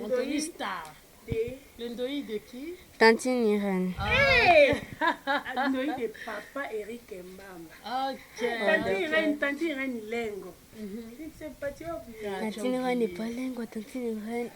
Anthony Star. Le ndoi de qui? Tantine Irène. Noï de papa Eric Mbamba. Ok. Tante Irène Lengo. Tantine Irène n'est pas Lengo, Tantine Irène.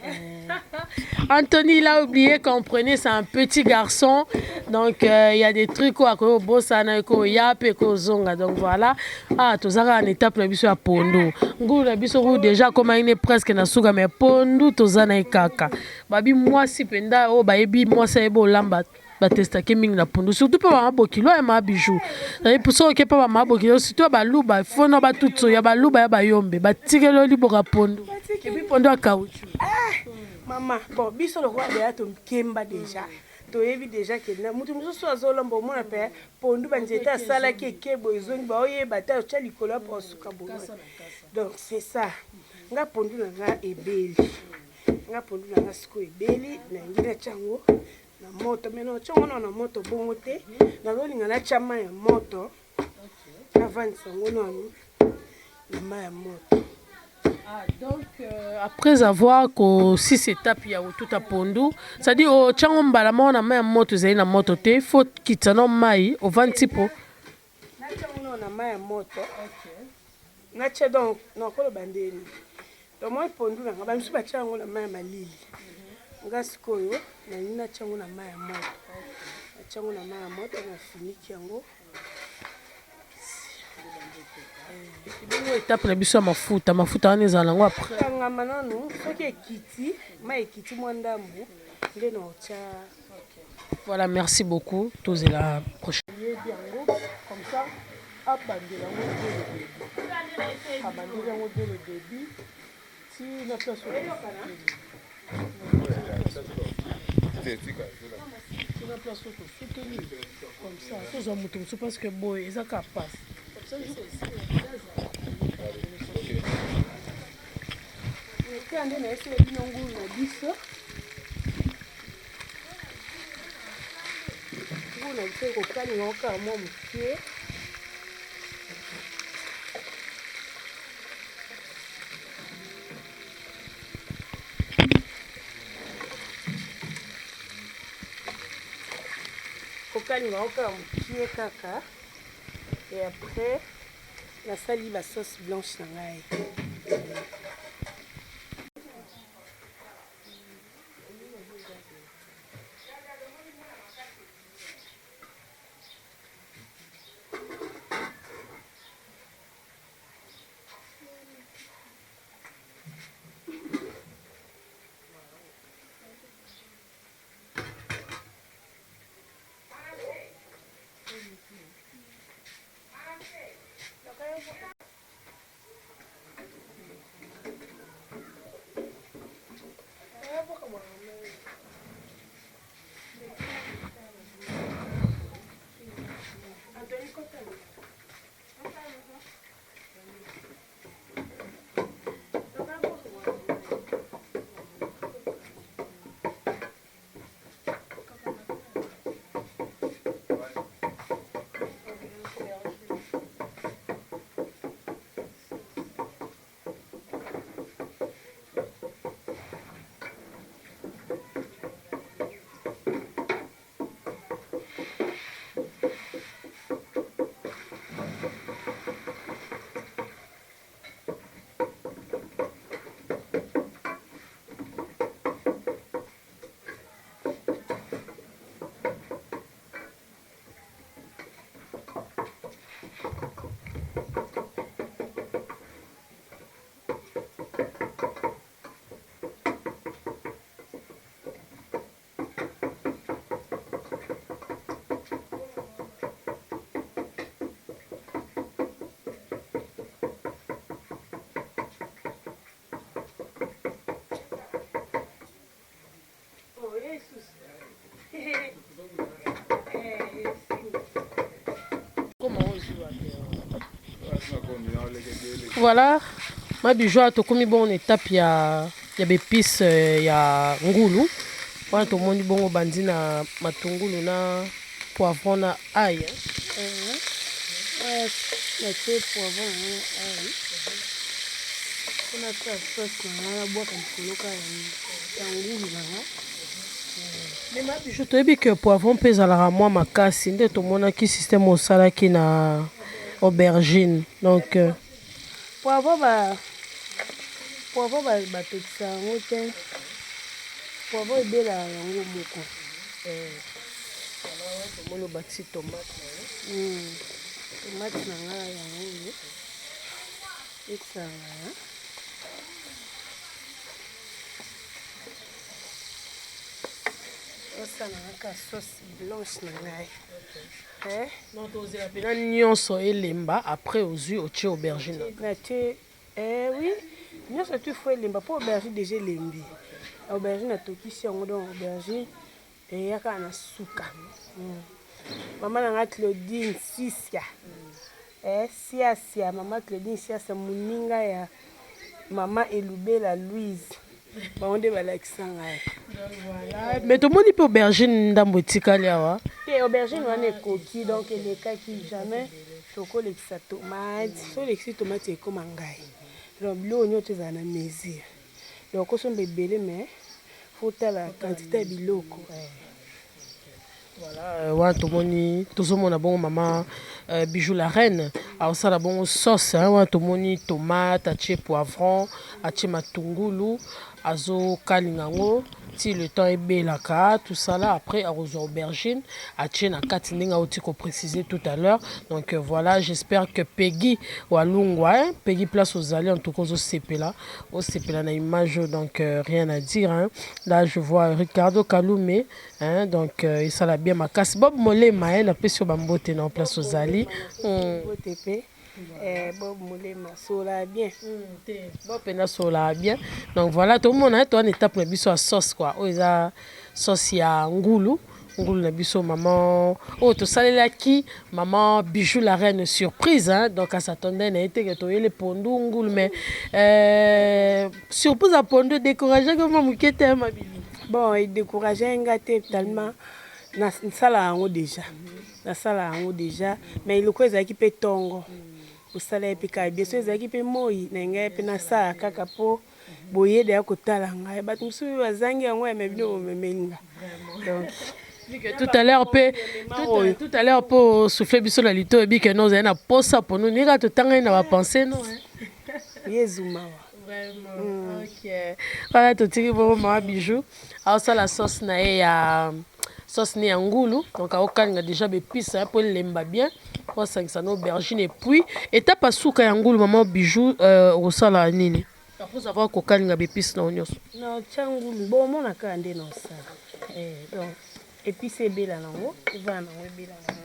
Anthony, il a oublié, comprenez, c'est un petit garçon. Donc, il y a des trucs quoi, ko bosana, ko yape, ko zonga. Donc, voilà. Ah, tout ça, en étape, na biso ya pondo. Ngou, na biso, déjà, comme il est presque na suga, mais pondo, tout ça, na kaka. Babi, moi, si penda, oh, baby, moi, ça, ebo, lamba. Batestaki mingi na pondo surtout pa ba mabokilo ya mabijou na ipuso ke pa ba mabokilo surtout ba luba fona ba tutso ya ba luba ya ba yombe batikelo liboka pondo et puis pondo a caoutchouc Maman bon biso le roi de ato kemba déjà toyebi déjà ke na mutu mususu azolamba omona pe pondo banzeta sala ke kebo ezongi ba oyeba ta cha likolo pa suka bo donc c'est ça nga pondo na nga ebeli nga pondo na nga siko ebeli na ngina chango na moto meno chongo na moto bongo te na lolinga na chama ya moto na vanisa ngono na ma ya moto. Ah, donc après avoir que si étape ya tout à pondo ça dit au chango mbala mona ma ya moto zai na moto te faut kitano mai au vantipo na chango na ma ya moto na che donc na ko bandeni donc moi pondo na ba msu ba chango na ma ya malili nga sikoyo na nina chango na ma ya moto na chango na ma ya moto na finiki yango ibongo étape na biso ya mafuta wana ezala yango après kangama nanu soki ekiti ma ekiti mwa ndambu nde na otya. Voilà, merci beaucoup tous et la prochaine Comme ça, abandonner dès le début. Si la personne comme ça, tous en mouton, parce que boy, ça passe. et après la salive à sauce blanche nangai. Voilà, ma bijou to komi bon étape ya bepis ya ngulu. Wana to moni bongo bandi na matungulu na poivron na ail. La tête poivron na ail. On a fait sauce na bois comme ça ya ngulu na. Mais ma bijoux, tu as dit que poivron pèse à la moi ma casse. Inde tout le monde qui système au salade qui na aubergine. Donc poivron ba tout ça ngote. Poivron ebela yango moko. Alors tout le monde bâti tomate. Tomate na nga yango. Ça ça na sauce blanche na ngai. Non, tu as bien nyonso elemba après aux yeux au aubergine. Oui, nyonso tu fais elemba pour aubergine déjà lembi. Aubergine atokisi yango donc aubergine et yaka na suka. Maman na nga Claudine Sisia. Sia maman Claudine Sia moninga ya maman Elubela Louise. On va l'Alexandre. Mais tout le monde peut aubergine dans boutique là. Et aubergine on est coquille donc les cas qui jamais choco les tomates, so les tomates c'est comme angai. Donc l'oignon tu as na mesure. Donc on sont bébé mais faut la quantité biloko. Voilà, tout le monde a bon maman bijou la reine. Alors ça la bon sauce hein, tout le monde tomate, ache poivron, ache matungulu, azo kalingango, si le temps est belaka, tout ça là après arrose aubergine, ache na kati ndinga oti ko préciser tout à l'heure. Donc voilà, j'espère que Peggy Walungwa, hein, Peggy place aux allées en tout cas au CP na image donc rien à dire hein. Là je vois Ricardo Kaloumé hein, donc il ça la bien ma casse Bob Molema hein, la sur bambote na place aux allées. Bob Molema sola bien. Bob pena sola bien. Donc voilà tout le monde hein, toi on étape na biso à sauce quoi. Oh isa sauce ya ngulu. Ngulu na biso maman. Oh to salela ki maman bijou la reine surprise hein. Donc à s'attendait na été que to yele pondu ngulu mais surprise à pondu découragé comme mukete ma bibi. Bon, il décourageait un gâté tellement na sala yango déjà. Na sala yango déjà mais il ko ezaki pe tongo. Osala epika bien sûr ezaki pe moi na ngai pe na sala kaka po boyede ya kotala ngai bato musu bazangi yango ya mebino memelinga. Donc tout à l'heure pour souffler biso la lito bi que nous na posa pour nous ni ka totanga na ba penser non hein. Yezuma. Vraiment. OK. Voilà tout tiki bon ma bijou. Alors ça la sauce na ya sauce ni ngulu donc au kanga déjà épices hein, pour lemba bien pour 500 aubergine et puis étape asuka ya ngulu maman bijou au sala nini pour savoir ko kanga épices na onyos non changulu bon mona ka ndé non ça donc épices ebela nango eva nango ebela nango.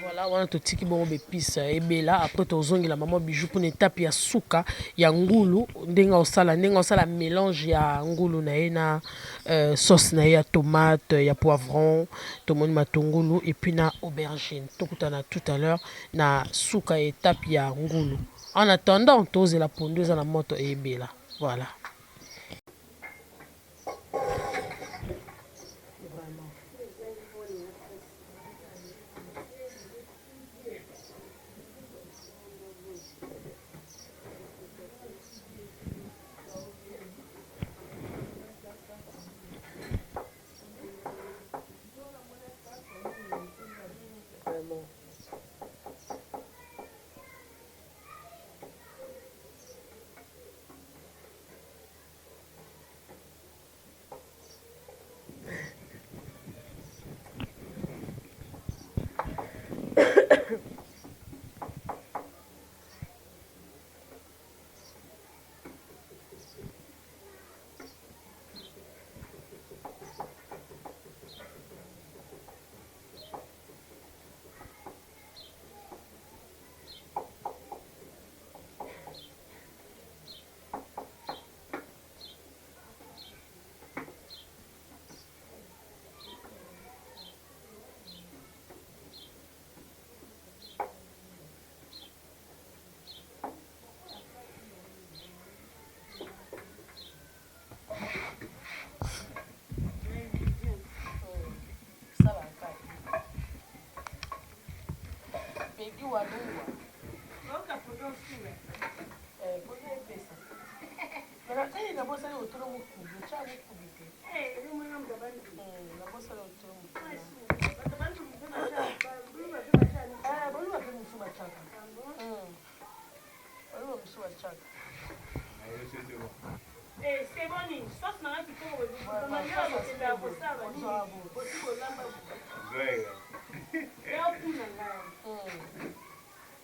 Voilà, on a tout qui bon épices et bela après to zongi la maman bijou pour une étape ya suka ya ngulu ndenga osala mélange ya ngulu na sauce na ya tomate ya poivron tomoni matungulu et puis na aubergine tout à l'heure na suka étape ya ngulu en attendant toze la pondeuse na moto et bela voilà.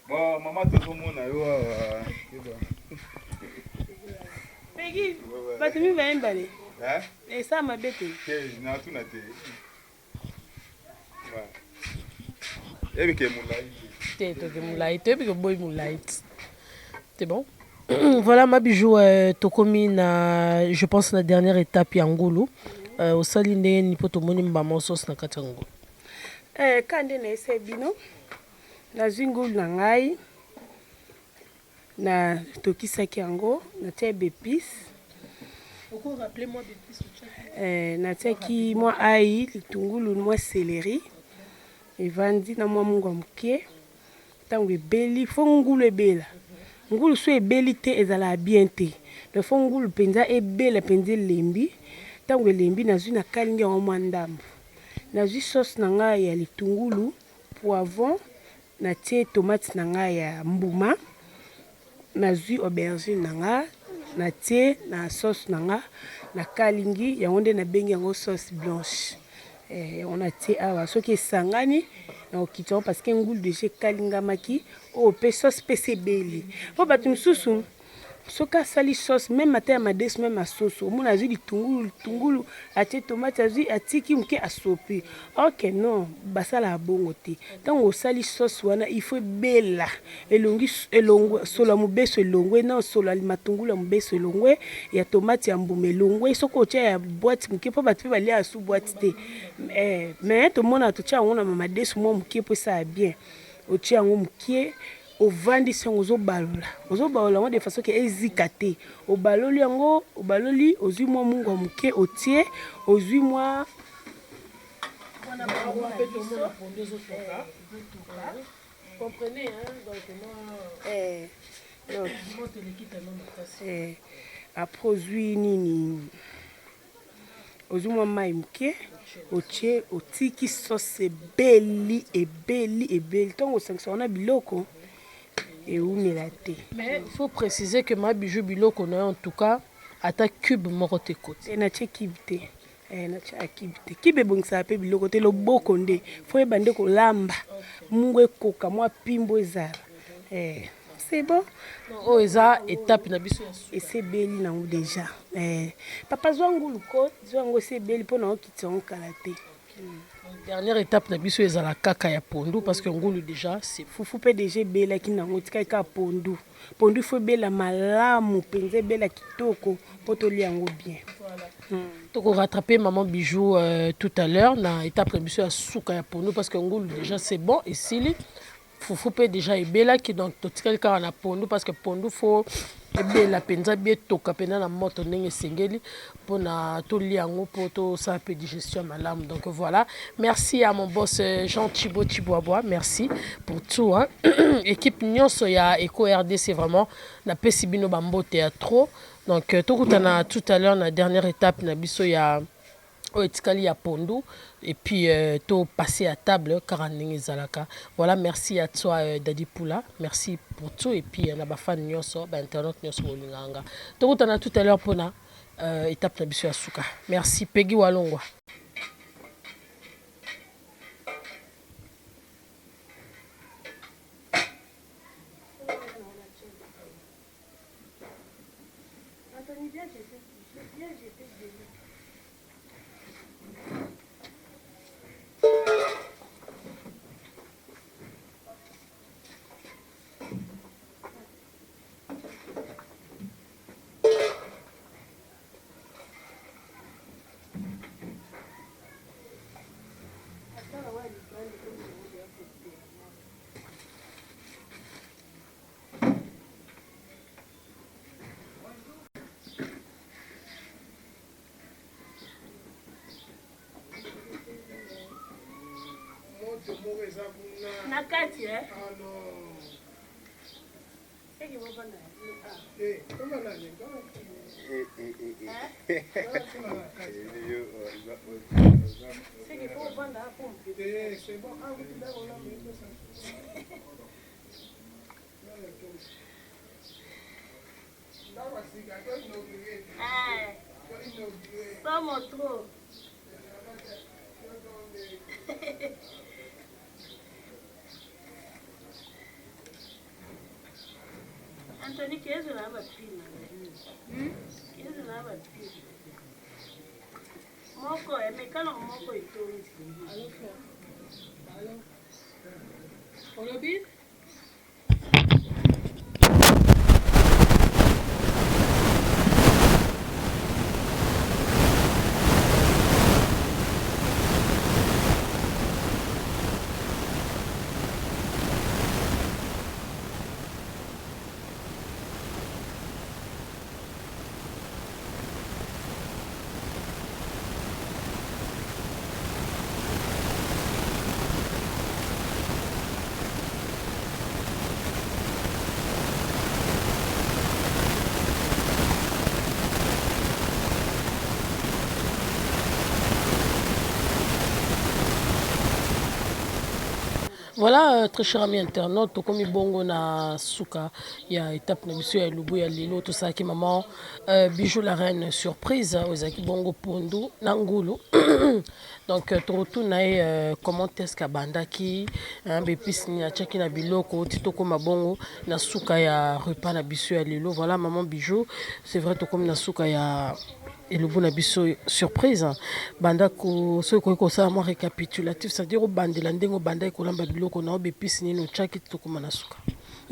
Bon, maman, tout le monde a eu. Peggy, but me very bad. Eh? Ça m'a bêté. Okay, now to not. C'est bon. Voilà ma bijou tokomi na je pense la dernière étape ya ngulu au salinde ni poto moni mbama sauce na katango. Kande na ese bino na zingulu na ngai na tokisaki yango na tia bepis. Pourquoi rappelez-moi bepis na tiaki mwa ai litungulu mwa céleri evandi na mwa mungu moke ntango ebeli fo ngulu ebela ngulu so ebeli te ezala bien te le fo ngulu mpenza ebela mpenza elembi ntango elembi nazwi na kalingi yango mwa ndambo nazwi sauce na ngai ya litungulu poivron natie tomate na ngai ya mbuma nazwi aubergine na ngai natie na sauce na ngai na kalingi yango nde nabengi yango sauce blanche yango natie awa soki esangani na okita yango parce que ngulu deja ekalingamaki oyo mpe sauce mpe sebeli po bato mosusu soki asali sauce meme ata ya madesu meme asoso omona azwi litungulu atie tomate azwi atiki moke asopi ok non basala bongo te ntango osali sauce wana il faut ebela elongwe solo ya mobeso elongwe na solo ya matungulu ya mobeso elongwe ya tomate ya mbuma elongwe soki otia ya boite moke mpo bato mpe balia asu boite te mais tomona totia yango na madesu mwa moke mpo esala bien otia yango moke ovandisi yango ozobalola yango de façon ke ezika te obaloli yango obaloli ozwi mwa mungu ya moke otie ozwi mwa après ozwi nini ozwi mwa mai moke otie otiki sauce ebeli ntango osangisa wana biloko eumela te. Mais il faut préciser que ma bijou biloko na en tout cas ata cube moko te côté. Natie cube te. Natie cube te. Cube ebongisaka mpe biloko te loboko nde fo yeba nde kolamba mungu ekoka mwa pimbo ezala. C'est bon. Oh eza étape na biso esebeli nango déjà. Papa zwa ngulu ko zwa yango esebeli mpo na okiti yango kala te. Dernière étape na biso ezala kaka ya pondu parce que ngulu déjà c'est fufu pe déjà ebelaki nango tika ka pondu fo ebela malamu mpenza ebela kitoko mpo tolia yango bien. Toko rattraper maman bijou tout à l'heure na étape na biso ya suka ya pondu parce que ngulu déjà c'est bon et sili fufu pe déjà ebelaki donc totikali kaka na pondu parce que pondu fo ebela mpenza bie toka mpenza na moto ndenge esengeli mpona tolia yango mpo tosala mpe digestion malamu. Donc voilà, merci à mon boss Jean Thibaut Thiboabois, merci pour tout hein. Équipe nyonso ya Eco RDC vraiment napesi bino bambote ya trop. Donc tokutana tout à l'heure na dernière étape na biso ya etikali ya pondu et puis to passer à table car ndenge ezalaka. Voilà, merci à toi Daddy Poula, merci pour tout et puis na ba fan nyonso ba internet nyonso molinganga. Tokutana tout à l'heure pona étape na biso ya suka. Merci Peggy Walongwa. Nakati Somos trop. Anthony, qu'est-ce que vous avez pris? Qu'est-ce que vous avez pris? Moko, mais quand on moko est tout. Allô? On le dit? Voilà, très cher ami internaute, comme bongo na suka, il y a étape na biso ya lubu ya lilo tout ça qui maman bijou la reine surprise aux aki bongo pondu nangulu. Donc tout na comment est-ce que banda qui bepis ni achaki na biloko titoko mabongo na suka ya repas na biso ya lilo. Voilà maman bijou, c'est vrai tout comme na suka ya et le bon abisso surprise banda ko so ko ça moi récapitulatif c'est-à-dire au bandela ndengo banda ko lamba biloko na obepis ni no chaki to ko manasuka.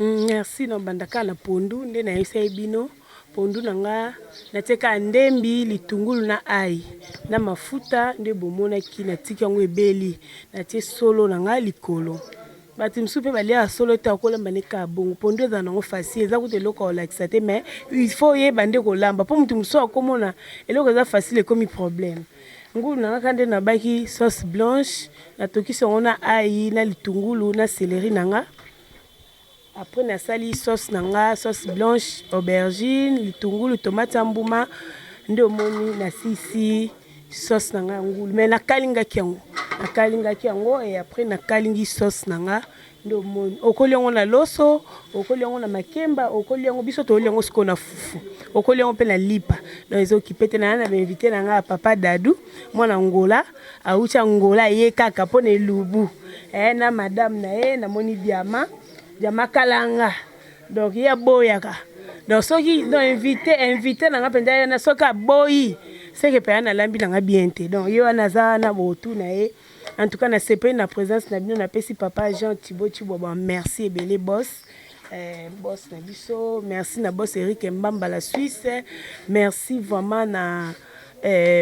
Merci no banda kala pondu nde na yesa bino pondu nanga nateka ndembi litungulu na ai na mafuta nde bomona ki na tika ngo ebeli na tie solo nanga likolo. Bati msupe balia solo ta ko lamba ne ka bongo pondu za nango facile za kuti loko relaxa te mais il faut ye bande ko lamba po mutu mso akomona eloko za facile comme problème ngulu nanga kande na baki sauce blanche na toki songona ai na litungulu na céleri nanga. Après na sali sauce nanga sauce blanche aubergine litungulu tomate mbuma nde omoni na sisi sauce nanga ngulu mais na kalinga kiango et après na kalingi sauce nanga ndo moni okoliongo na loso okoliongo na makemba okoliongo biso to oliongo siko na fufu okoliongo pe na lipa na ezo kipete na invité nanga papa Dadou mwana ngola aucha ngola ye kaka pona elubu na madame na na moni diama kalanga donc ya boyaka donc soki no invité nanga penda na soka boyi c'est que pe na lambi nanga bien te donc yo anaza na botu na en tout cas na CP na présence na bino na pesi papa Jean Thibaut Chiboba merci ebele boss boss na biso merci na boss Eric Mbamba la Suisse merci vraiment na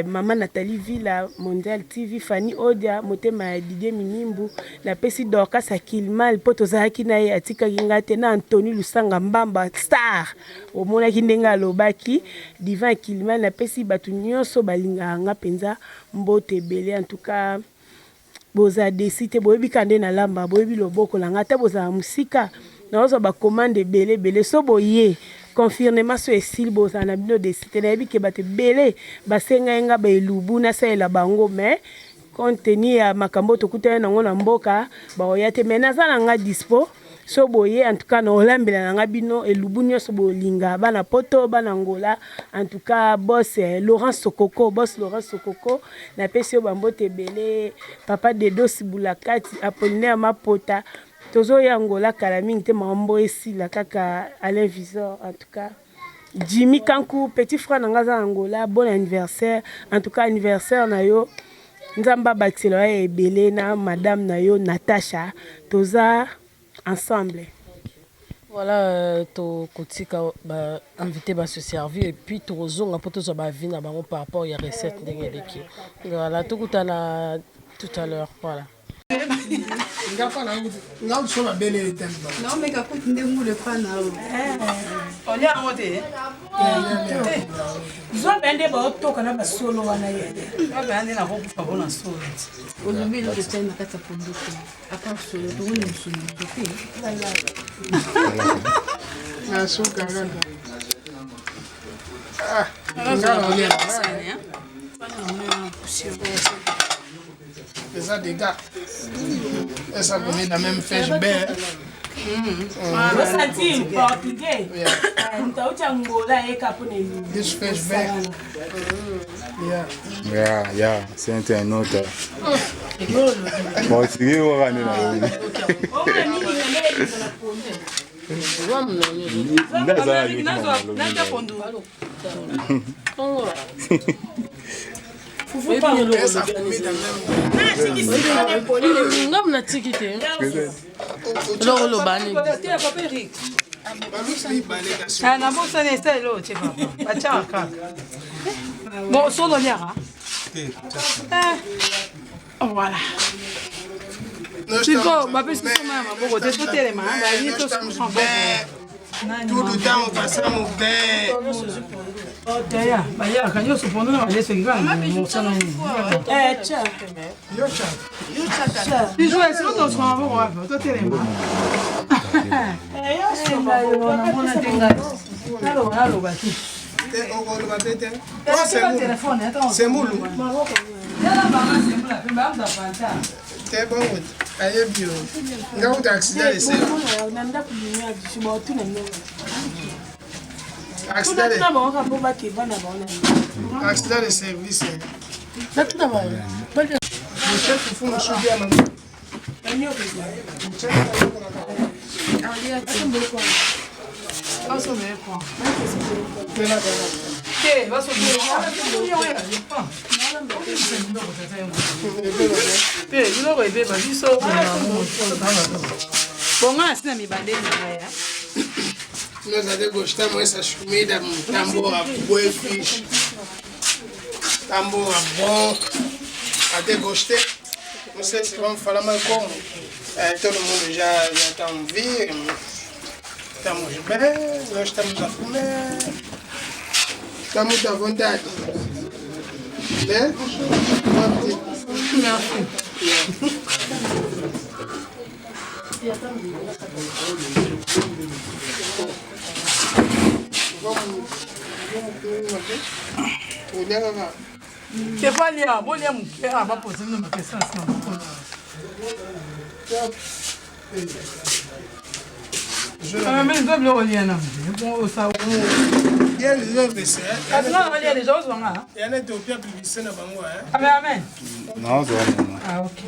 maman Nathalie Villa Mondial TV Fanny Odia motema Didier Minimbu na pesi Dorcas Akilmal poto zaki na ye atika ngate na Anthony Lusanga Mbamba star omona kindenga lobaki Divan Akilmal na pesi batu nyonso balinga nga penza mbote belé en tout cas boza desite boyebi kande na lamba boyebi loboko la ngata boza musika na ozo ba commande belé so boye confirmement so esil boza na bino desite na yebi ke bate belé basenga nga ba elubu na sala bango mais contenu ya makambo to kutana nango na mboka ba oyate mais nazala nga dispo so boye en tout cas na olambela nga bino elubu nyonso bolinga bana poto bana ngola en tout cas boss Laurent Sokoko na pesi yo bambote belé papa de Dosi Bulakati Apollinaire Mapota tozo ya ngola kala mingi te mambo esila kaka Alain Visor en tout cas Jimmy Kankou petit frère nanga za Angola bon anniversaire en tout cas anniversaire na yo nzamba bakiselo ya ebele na madame na yo Natacha toza ensemble. Voilà, to kotika ba invité ba se servir et puis to zonga poto zo ba vina bango par rapport ya recette ndengeleki. Voilà, to kutana tout à l'heure, voilà. Non, mais quand tu ne pas on est à côté. Zobende ba toka na basolo wana yede. Babende na bokufa bona solo. Aujourd'hui, le destin n'a pas de conduite. À part solo, tout le monde est solo. Na suka kaka. Les a des gars. Et ça connaît la même fèche belle. This fish belle. Yeah, c'est internaute. Bon, tu dis, on va aller Bon, solo liara. Voilà. Chico, ma petite maman, bon, t'es tout élément, tout le temps, on passe à mon père. C'est moulou. C'est bon. Aïe bio. Nga uta accident de service. Accident de service. Le chef faut nous souder à maman. Nós até gostamos dessas comidas, tambor a boi, fish, tambor a bom, até gostei. Não sei se vamos falar mais como. Todo mundo já está a ouvir, estamos bem, nós estamos a comer, estamos à vontade. Né? Que vale a bolha que a va posando uma questão assim. Mais doble olha não. Bom, ça. Bien les gens c'est. Ah non, olha les gens sont là. Il y en a des pays publicitaires dans Bango hein. Amen. Non, c'est bon. Ah OK.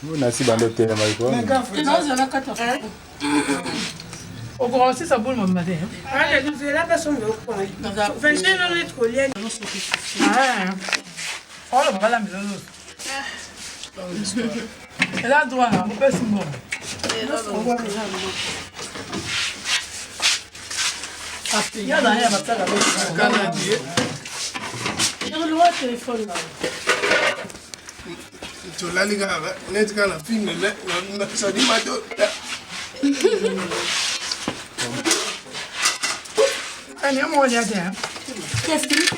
Nous nasi bando tele maiko. O grossi ça boule mon matin. Ah, nous c'est là parce qu'on veut quoi. 25 ans de collier. Ah. Oh, le voilà mais non. Et là droit là, on peut se mourir. Il y a derrière ma table avec Canadien. Le roi téléphone là. Tu l'as les gars, net quand la fille ça dit pas tout. Allez, on va y aller. Qu'est-ce que tu fais?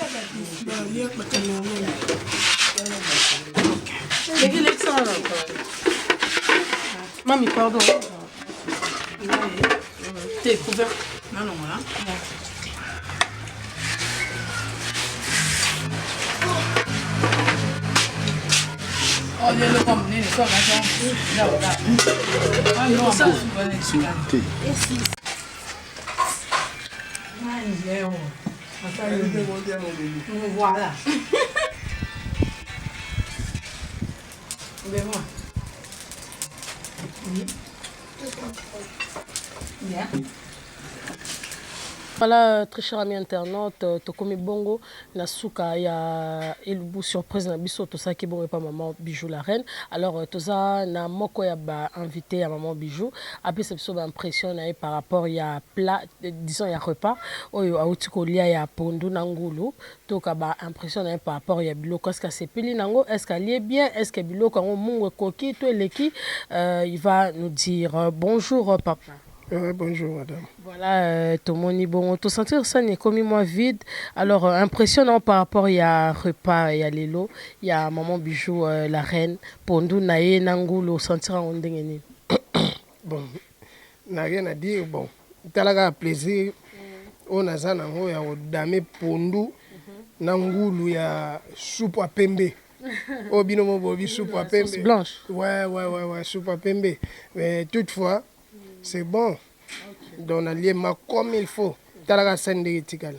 Mami, pardon. T'es couvert. Non, non, là. Oh, il y a le pomme, il y a le pomme, là, là. Ah, non, ça, c'est voilà. Ouvre-moi. Oui. Bien. Voilà, très cher ami internaute, Tokomi Bongo, Nasuka, il y a Elubu surprise na biso, tout ça qui bon pas maman Bijou la reine. Alors tout ça na moko ya ba invité à maman Bijou. Après c'est so impression par rapport il y a plat, disons il y a repas, oyo auti ko lia ya pondu na ngulu, to ka ba impression par rapport il y a biloko est-ce que c'est pili nango, est-ce qu'elle est bien, est-ce que biloko ngo mungu koki to eleki, il va nous dire bonjour papa. Bonjour madame. Voilà, Tomoni, bon, tout sentir ça n'est comme moi vide. Alors, impressionnant par rapport, il y a repas, il y a Lelo, il y a Maman Bijou, la reine, Pondou, Naye, Nangoulou, sentir en Ondengeni. Bon, n'a rien à dire, bon, talaga plaisir, on a ça, on a dame Pondou, Nangoulou, il y a soupe à pembe. Oh, binomo, bobi, soupe à pembe. Blanche. Ouais, soupe à pembe. Mais toutefois, c'est bon. Donc, on a lié comme il faut. Talaga sende etikal.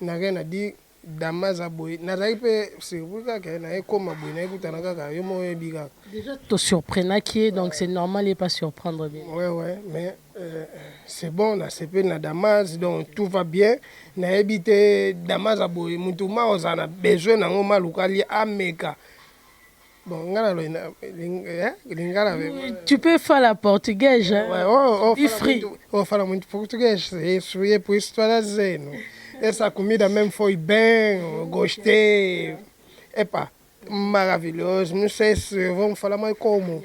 N'a rien à dire. Damaza boy. N'a rien fait. C'est pour ça que n'a comme boy. N'a écouté n'a qu'à yo mo biga. Déjà, tu surprenant qui est, donc c'est normal, il pas surprendre bien. Ouais, mais c'est bon, là, c'est peu na Damas, donc tout va bien. N'a habité Damas à boy. Moutouma, on a besoin d'un homme local à Meka. Bon, tu peux faire la portugaise, hein? Ouais, on fait la portugaise, c'est pour histoire de essa comida mesmo foi bem, gostei. Epa, maravilhoso. Não sei se vamos falar mais como.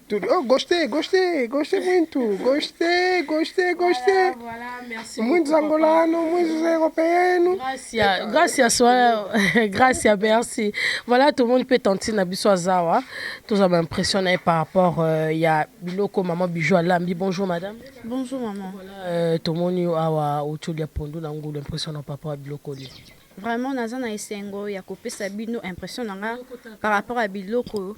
Tudo. Oh, gostei muito. Gostei. Voilà, merci. Muitos angolanos, muitos européens. Gracias, merci. Voilà, tout le monde peut tenter Nabiso Zawa. Tout ça m'impressionne par rapport il y a Biloko Maman Bijou Alambi. Bonjour madame. Bonjour maman. Voilà, tout le monde a Ocholia Pondo Nangoul impressionnant par rapport à Biloko. Vraiment Nazana Esengo ya kopesa bino impressionnant par rapport à Biloko.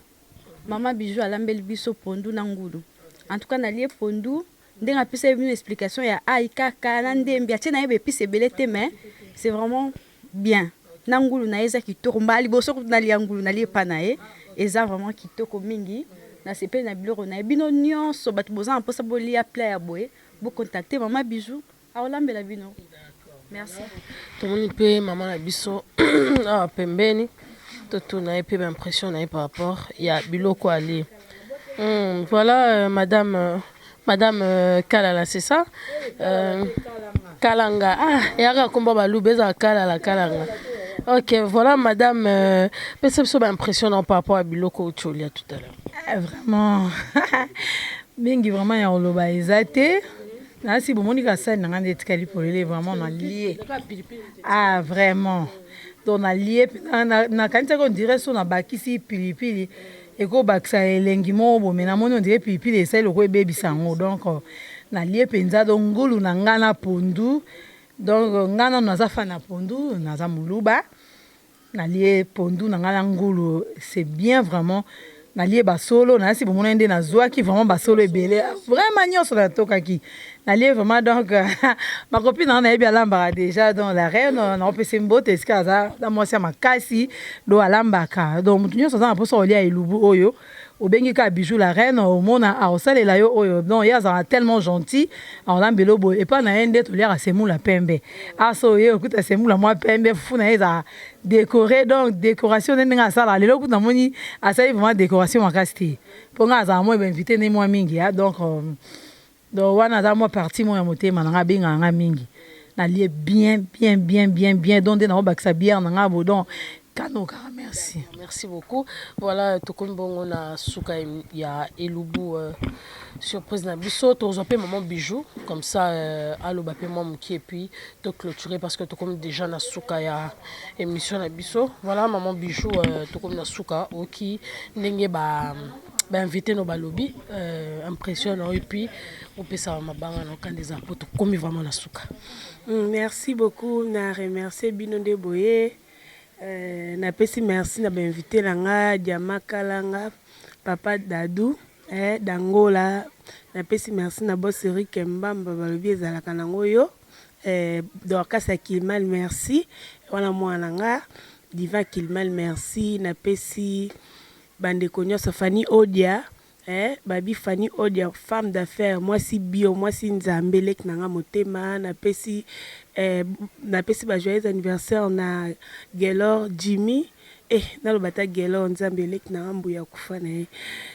Maman Bijou Alambi biso Pondo Nangoul. En tout cas nalie Pondo ndenga pesa une explication ya aikaka na ndembi atie na yebe pise belete mais c'est vraiment bien. Nangulu na eza kitoko mbali boso na liangulu na lie panae eza vraiment kitoko mingi na sepe na biloko na bino nyonso batu boza mposa bolia pla ya boye bo contacter Maman Bijou aolambela bino. Merci. Tout le monde peut maman na biso ah pembeni tout na épée impression par rapport il y a biloko ali. Voilà madame Kalala, c'est ça? Kalanga. Ah, il y a un combat balouba Kalala. Ok, voilà madame. C'est impressionnant par rapport à Biloko Cholia tout à l'heure. Vraiment. Bengi vraiment ya oloba ezate. Là si bon monika ça na ngande tikali pour les vraiment on a lié. Ah vraiment. Donc on a lié na kanisa qu'on dirait son na bakisi pilipili. Et ko baksa elengi mobo mais na moni on dirait pilipili et ça le ko bebisa ngo donc na lié penza donc ngulu na ngana pondu donc ngana na za fa na pondu na za muluba na lié pondu na ngana ngulu c'est bien vraiment na lié basolo na si bomona ende na zwa ki vraiment basolo ebele vraiment nyonso na toka ki na lié vraiment donc ma copine en a bien lamba déjà dans la reine on peut s'embote eskaza na moi c'est makasi do alambaka donc mutu nyonso za poso olia elubu oyo obengi ka Bijou la reine au mona a osalela yo oyo non ya za tellement gentil en lambelo boy et pas na ende to lira semula pembe aso ye okuta semula moi pembe fu na eza décoré donc décoration ndinga sala lelo kuta moni asali vraiment décoration makasti ponga za moi invité ne moi mingi ya donc wana za moi partie moi motema na benga nga mingi na lié bien donc na obaksa bière na ngabo donc Kanoka, merci. Merci beaucoup. Voilà, tout comme bon, on a souka ya elubu surprise na biso. Tu as Maman Bijou comme ça à l'obapé maman qui et puis te clôturer parce que tout comme déjà na souka ya émission na biso. Voilà Maman Bijou tout comme na souka oki ndenge ba invité no balobi impressionnant et puis on peut ça mabanga na quand des apôtres comme vraiment na souka. Merci beaucoup na remercier Binonde Boye. Na pesi merci na invité langa Diama Kalanga papa Dadou d'Angola na pesi merci na boss Eric Mbamba balobi ezalaka nango yo Dorcas Kilmal merci wana mwana nga Diva Kilmal merci na pesi bande konyo Fanny Odia babi Fanny Odia femme d'affaires moi si bio moi si nzambelek nanga motema na pesi ba joyeux anniversaire na Gelor Jimmy nalobata gelo nzambe eleki na ngambu ya kufa na ye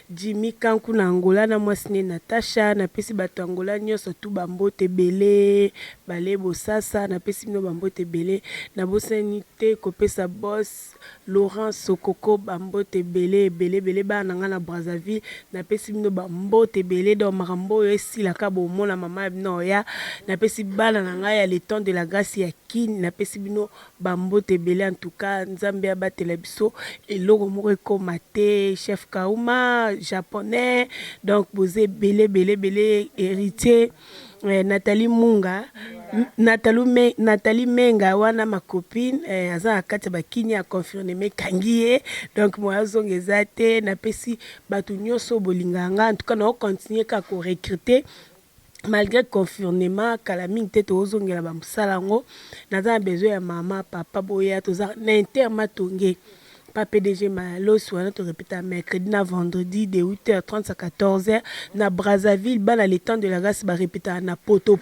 Jimmy Kanku na Angola na mwasi ne Natasha napesi bato Angola nyonso tu bambote ebele bale bosasa napesi bino bambote ebele nabosani te kopesa boss Laurent Sokoko bambote ebele bana nga na Brazzaville napesi bino bambote ebele do makambo oyo esilaka bomona mama bino ya napesi bana na ngai ya le temps de la grâce ya kini napesi bino bambote ebele en tout cas nzambe abatela biso eloko moko ekoma te chef Kauma japonais donc boze belé héritier Nathalie Munga Nathalie Menga wana ma copine aza akati bakini a confirmer kangiye donc moi azongeza te napesi batu nyonso bolinganga en tout cas na continuer ka ko recruter malgré confinement kala mingi te tozongela ba musalango naza besoin ya mama papa boya toza na intermatonge pas PDG Malos ou on répète mercredi na vendredi de 8h30 à 14h na Brazzaville bana le temps de la grâce ba répéter na poto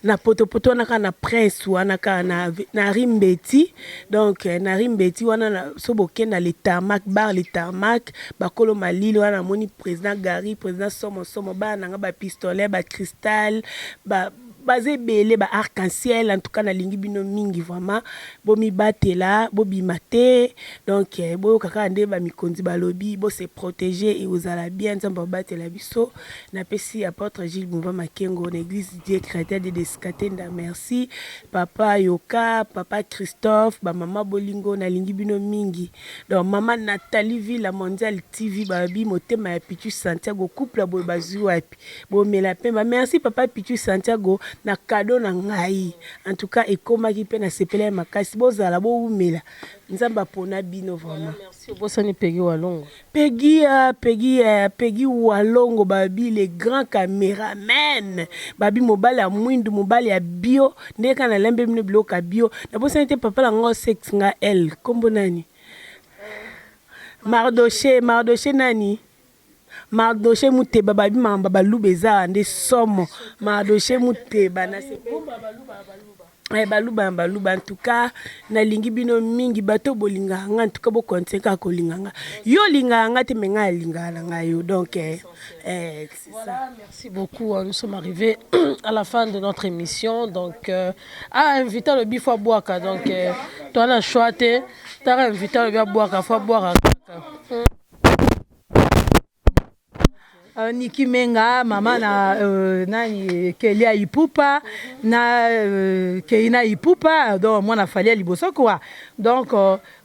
na na prince wana ka na rimbeti donc na rimbeti wana na soboke na le tarmac bar le tarmac bakolo malili wana moni président Gary président somo bana nga ba pistolet ba cristal ba basé belé ba arc-en-ciel en tout cas na lingi bino mingi vraiment bomi batela bobi maté donc bo kaka nde ba mikonzi balobi bo se protéger et osala bien nzamba batela biso na pesi apôtre Gilles Mouva Makengo na église Dieu créateur de Descatenda merci papa Yoka papa Christophe ba mama bolingo na lingi bino mingi donc mama Nathalie Villa Mondial TV babi motema ya Pichu Santiago couple bo bazui wapi bo mela pemba merci papa Pichu Santiago na cadeau na ngai en tout cas ekomaki pe na sepela makasi bozala bo umela nzamba pona bino vraiment merci bosani Peggy Walongo Peggy Walongo babi les grands caméramen babi mobile ya mwindu mobile ya bio ndeka na lembe mino bloka bio na bosani te papa la ngo sex nga el kombo nani Mardoché nani Mardoché Muteba babi mamba balubeza nde somo Mardoché Muteba na se baluba en tout cas na lingi bino mingi bato bolinga nga en tout cas bo kontenka ko linganga yo linganga te menga lingana nga yo donc c'est ça. Merci beaucoup. Nous sommes arrivés à la fin de notre émission donc inviter le bifo boaka donc toi na choité t'as invité le bifo boaka faut boire Niki Menga, mama na nani Kelia Ipupa, na Keina Ipupa, donc moi na fali liboso quoi. Donc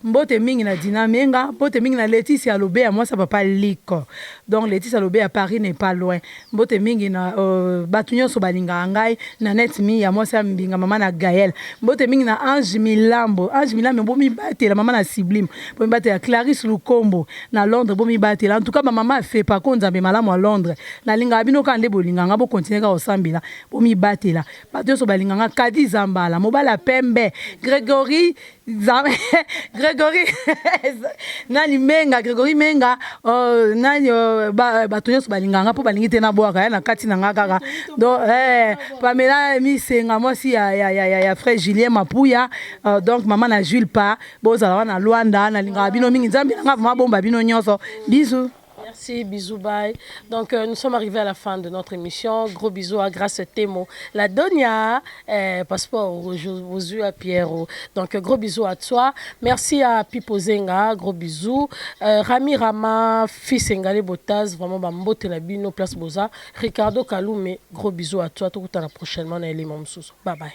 mbote mingi na Dina Menga, mbote mingi na Laetitia Lobé, moi ça papa liko. Donc Laetitia Lobé à Paris n'est pas loin. Mbote mingi na batunyo so balinga ngai na net mi ya moi ça mbinga mama na Gaël. Mbote mingi na Ange Milambo bomi bate la mama na Sublime. Bomi bate ya Clarisse Lukombo na Londres bomi bate la. En tout cas ma maman fait pas contre Nzambe malamu Londres na linga bino ka ndebo linga bo continuer ka osambila bo mi batela bato so balinga nga Kadi Zambala mobala pembe Grégory nani Menga Grégory Menga nani bato so balinga nga po balingi te na boaka na kati na nga kaka donc Pamela Misenga mosi ya frère Julien Mapuya donc maman na Jules pa bozala na Luanda na linga bino mingi Nzambe nga bomba bino nyonso bisous. Merci, bisous, bye. Donc, nous sommes arrivés à la fin de notre émission. Gros bisous à Grâce Temo. La Donia, passeport aux yeux à Pierrot. Donc, gros bisous à toi. Merci à Pipo Zenga, gros bisous. Rami Rama, fils Engale Botaz, vraiment, Bambote Labino, Place Boza. Ricardo Kaloume, gros bisous à toi. Tout à la prochainement, Bye bye.